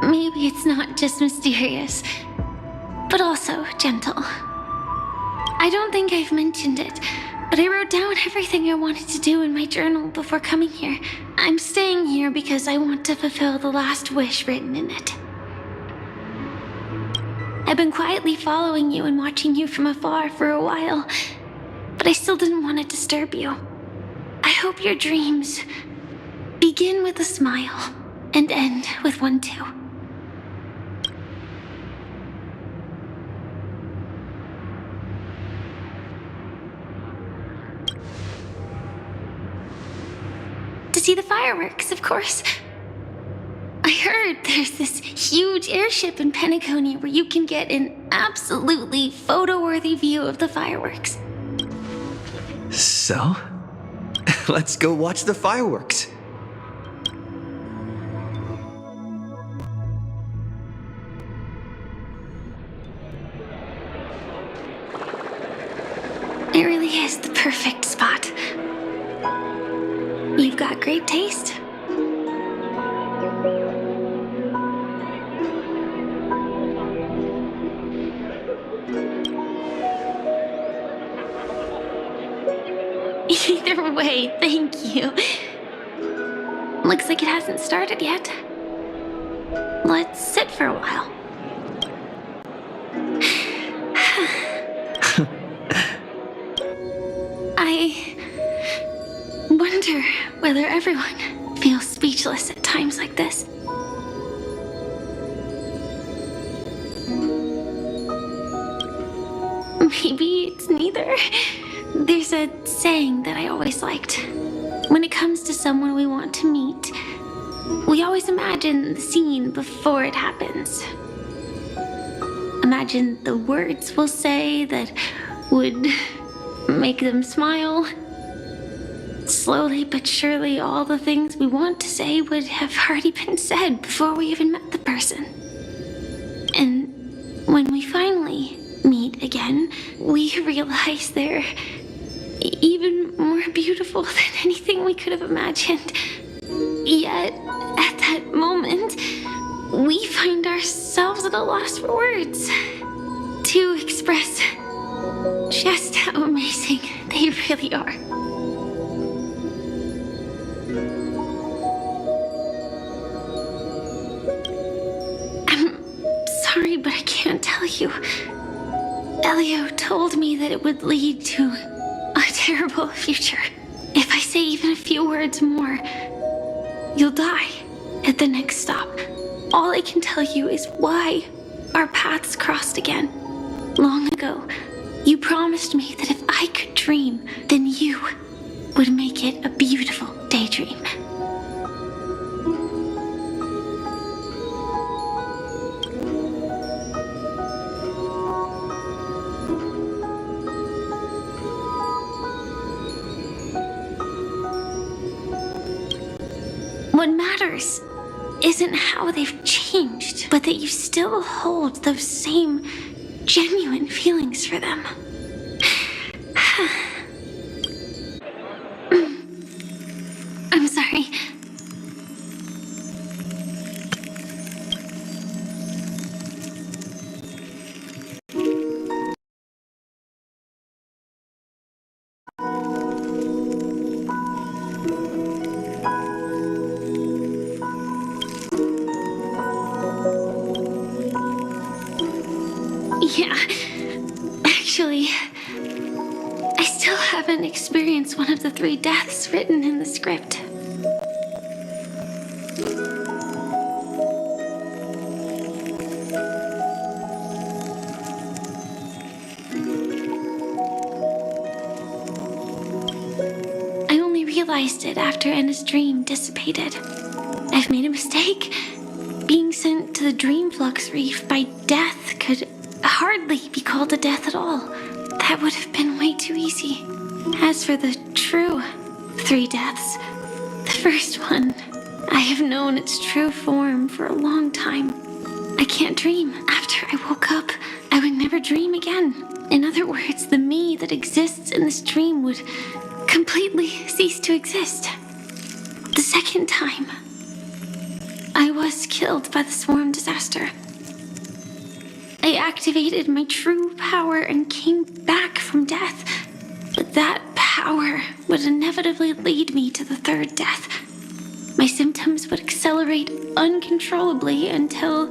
Maybe it's not just mysterious, but also gentle. I don't think I've mentioned it, but I wrote down everything I wanted to do in my journal before coming here. I'm staying here because I want to fulfill the last wish written in it. I've been quietly following you and watching you from afar for a while, but I still didn't want to disturb you. I hope your dreams begin with a smile and end with one too. To see the fireworks, of course. I heard there's this huge airship in Penacony where you can get an absolutely photo-worthy view of the fireworks.
So? Let's go watch the fireworks.
It really is the perfect spot. You've got great taste. Either way, thank you. Looks like it hasn't started yet. Let's sit for a while. I wonder whether everyone feels speechless at times like this. Maybe it's neither. There's a saying that I always liked. When it comes to someone we want to meet, we always imagine the scene before it happens. Imagine the words we'll say that would make them smile. Slowly but surely, all the things we want to say would have already been said before we even met the person. And when we finally meet again, we realize they're even more beautiful than anything we could have imagined. Yet, at that moment, we find ourselves at a loss for words to express just how amazing they really are. I'm sorry, but I can't tell you. Elio told me that it would lead to a terrible future. If I say even a few words more, you'll die at the next stop. All I can tell you is why our paths crossed again. Long ago, you promised me that if I could dream, then you would make it a beautiful daydream. What matters isn't how they've changed, but that you still hold those same genuine feelings for them. I'm sorry. Yeah, actually, I still haven't experienced one of the 3 deaths written in the script. I only realized it after Anna's dream dissipated. I've made a mistake. Being sent to the Dream Flux Reef by death could hardly be called a death at all. That would have been way too easy. As for the true 3 deaths, the first one, I have known its true form for a long time. I can't dream. After I woke up, I would never dream again. In other words, the me that exists in this dream would completely cease to exist. The second time, I was killed by the swarm disaster. I activated my true power and came back from death. But that power would inevitably lead me to the 3rd death. My symptoms would accelerate uncontrollably until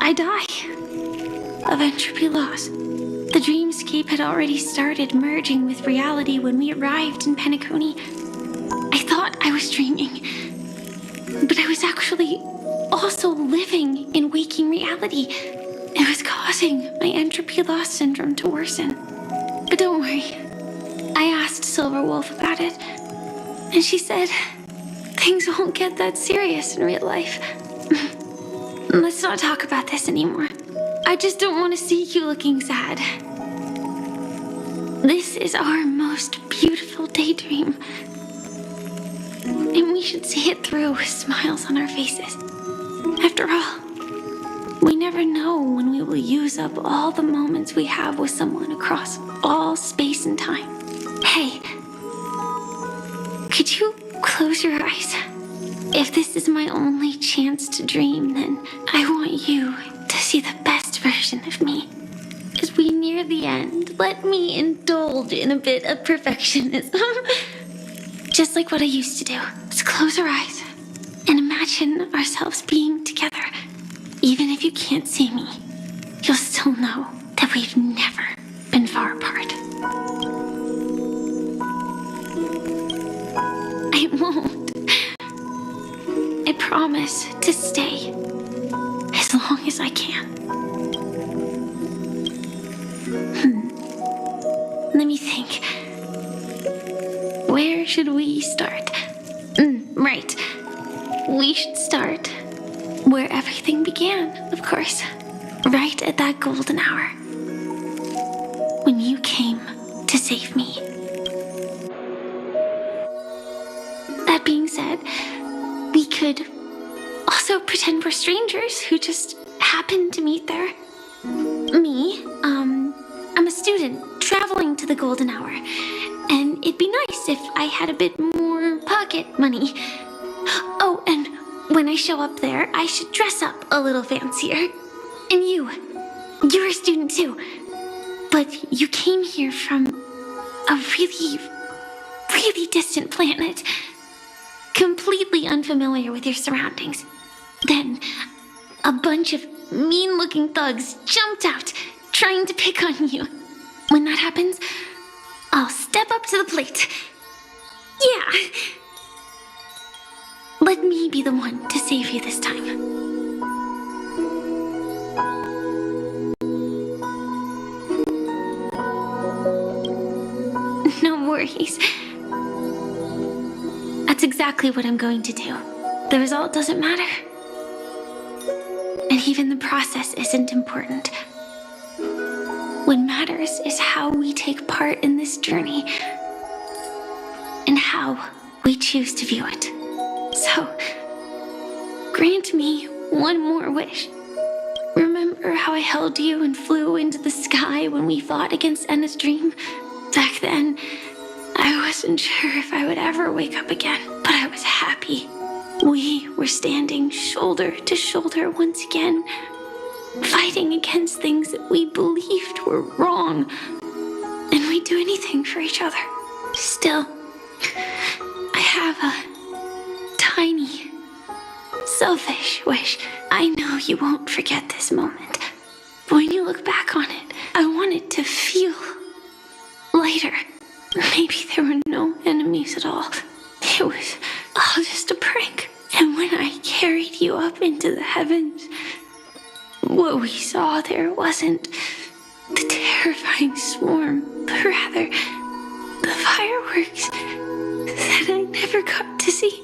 I die of entropy loss. The dreamscape had already started merging with reality when we arrived in Penacony. I thought I was dreaming, but I was actually also living in waking reality. It was causing my entropy loss syndrome to worsen. But don't worry. I asked Silverwolf about it, and she said things won't get that serious in real life. Let's not talk about this anymore. I just don't want to see you looking sad. This is our most beautiful daydream, and we should see it through with smiles on our faces. After all, we never know when we will use up all the moments we have with someone across all space and time. Hey, could you close your eyes? If this is my only chance to dream, then I want you to see the best version of me. As we near the end, let me indulge in a bit of perfectionism. Just like what I used to do. Let's close our eyes and imagine ourselves being together. Even if you can't see me, you'll still know that we've never been far apart. I won't. I promise to stay as long as I can. Let me think. should we start? Right. We should start where everything began, of course. Right at that golden hour. When you came to save me. That being said, we could also pretend we're strangers who just happened to meet there. Me, I'm a student traveling to the golden hour, and it'd be nice if I had a bit more pocket money. Oh, and when I show up there, I should dress up a little fancier. And you're a student too, but you came here from a really, really distant planet, completely unfamiliar with your surroundings. Then, a bunch of mean-looking thugs jumped out, trying to pick on you. When that happens, I'll step up to the plate. Yeah. Let me be the one to save you this time. No worries. That's exactly what I'm going to do. The result doesn't matter. And even the process isn't important. What matters is how we take part in this journey and how we choose to view it. So, grant me one more wish. Remember how I held you and flew into the sky when we fought against Enna's dream? Back then, I wasn't sure if I would ever wake up again, but I was happy. We were standing shoulder to shoulder once again, fighting against things that we believed were wrong, and we'd do anything for each other. Still, I have a tiny, selfish wish. I know you won't forget this moment, but when you look back on it, I want it to feel lighter. Maybe there were no enemies at all. It was all just a prank. And when I carried you up into the heavens, what we saw there wasn't the terrifying swarm, but rather the fireworks that I never got to see.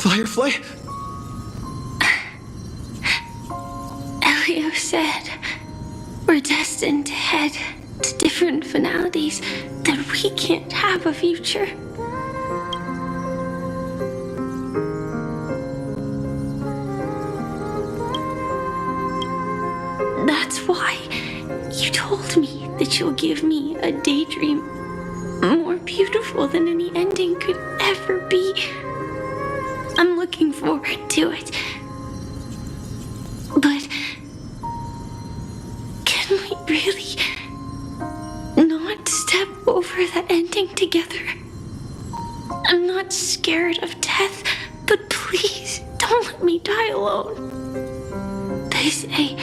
Firefly?
Elio said we're destined to head to different finalities, that we can't have a future. That's why you told me that you'll give me a daydream more beautiful than any ending could ever be. I'm looking forward to it. But can we really not step over that ending together? I'm not scared of death, but please don't let me die alone. They say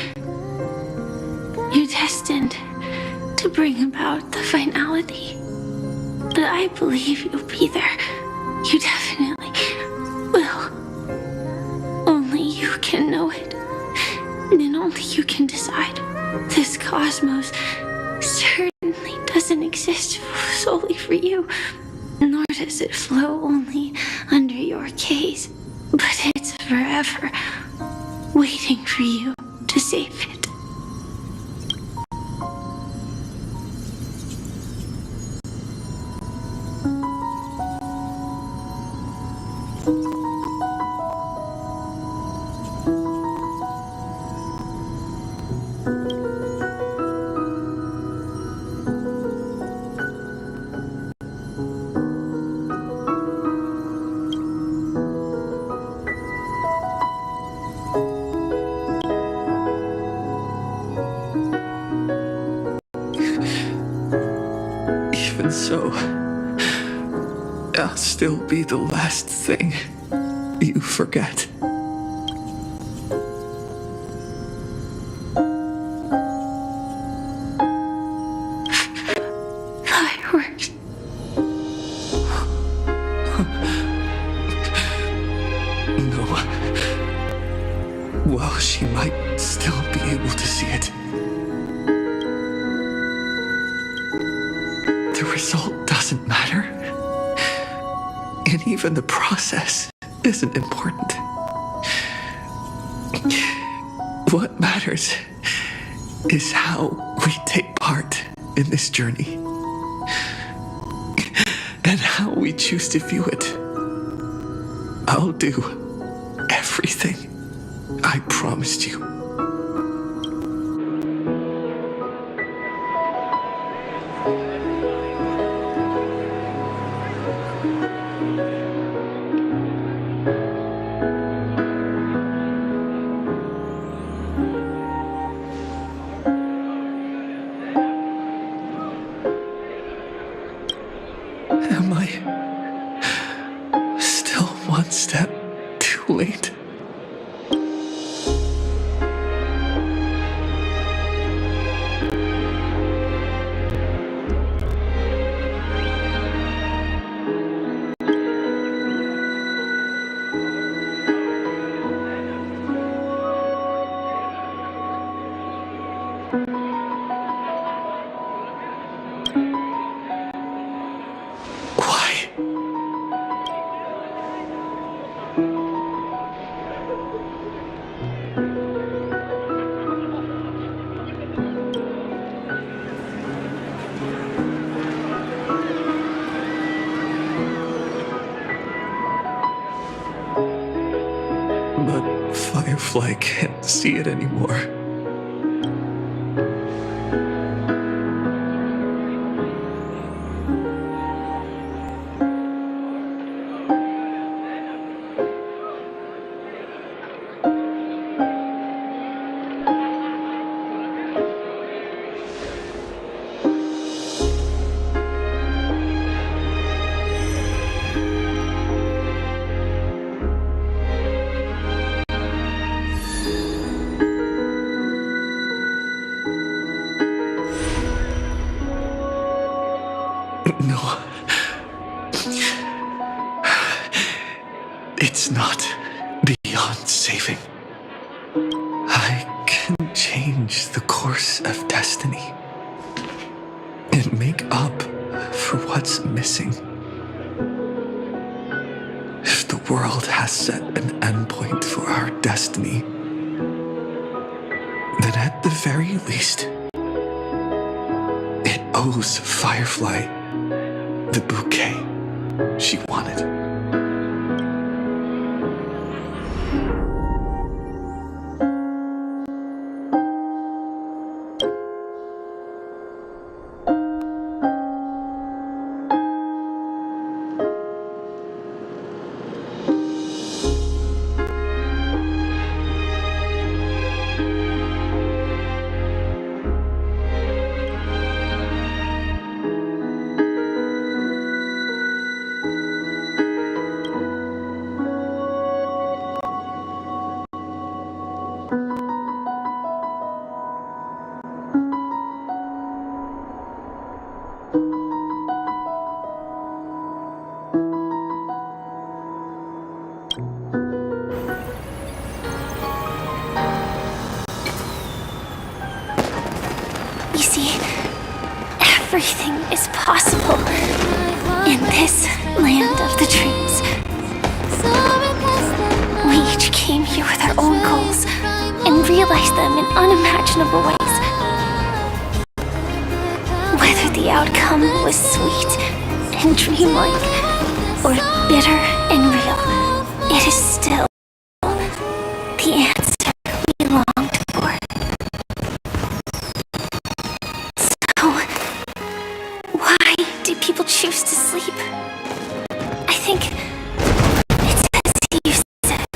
you're destined to bring about the finality, but I believe you'll be there. You definitely will. Only you can know it, and only you can decide. This cosmos certainly doesn't exist solely for you, nor does it flow only under your gaze, but it's forever waiting for you to save it.
So, I'll still be the last thing you forget.
able to see it. The result doesn't matter. And even the process isn't important. What matters is how we take part in this journey. And how we choose to view it. I'll do everything I promised you. Am I still one step too late? But Firefly can't see it anymore. No. It's not beyond saving. I can change the course of destiny and make up for what's missing. If the world has set an endpoint for our destiny, then at the very least, it owes Firefly the bouquet she wanted.
You see, everything is possible in this land of the dreams. We each came here with our own goals and realized them in unimaginable ways. Whether the outcome was sweet and dreamlike or bitter and real, it is still the answer we longed for. So, why do people choose to sleep? I think it's as you said.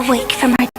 awake from our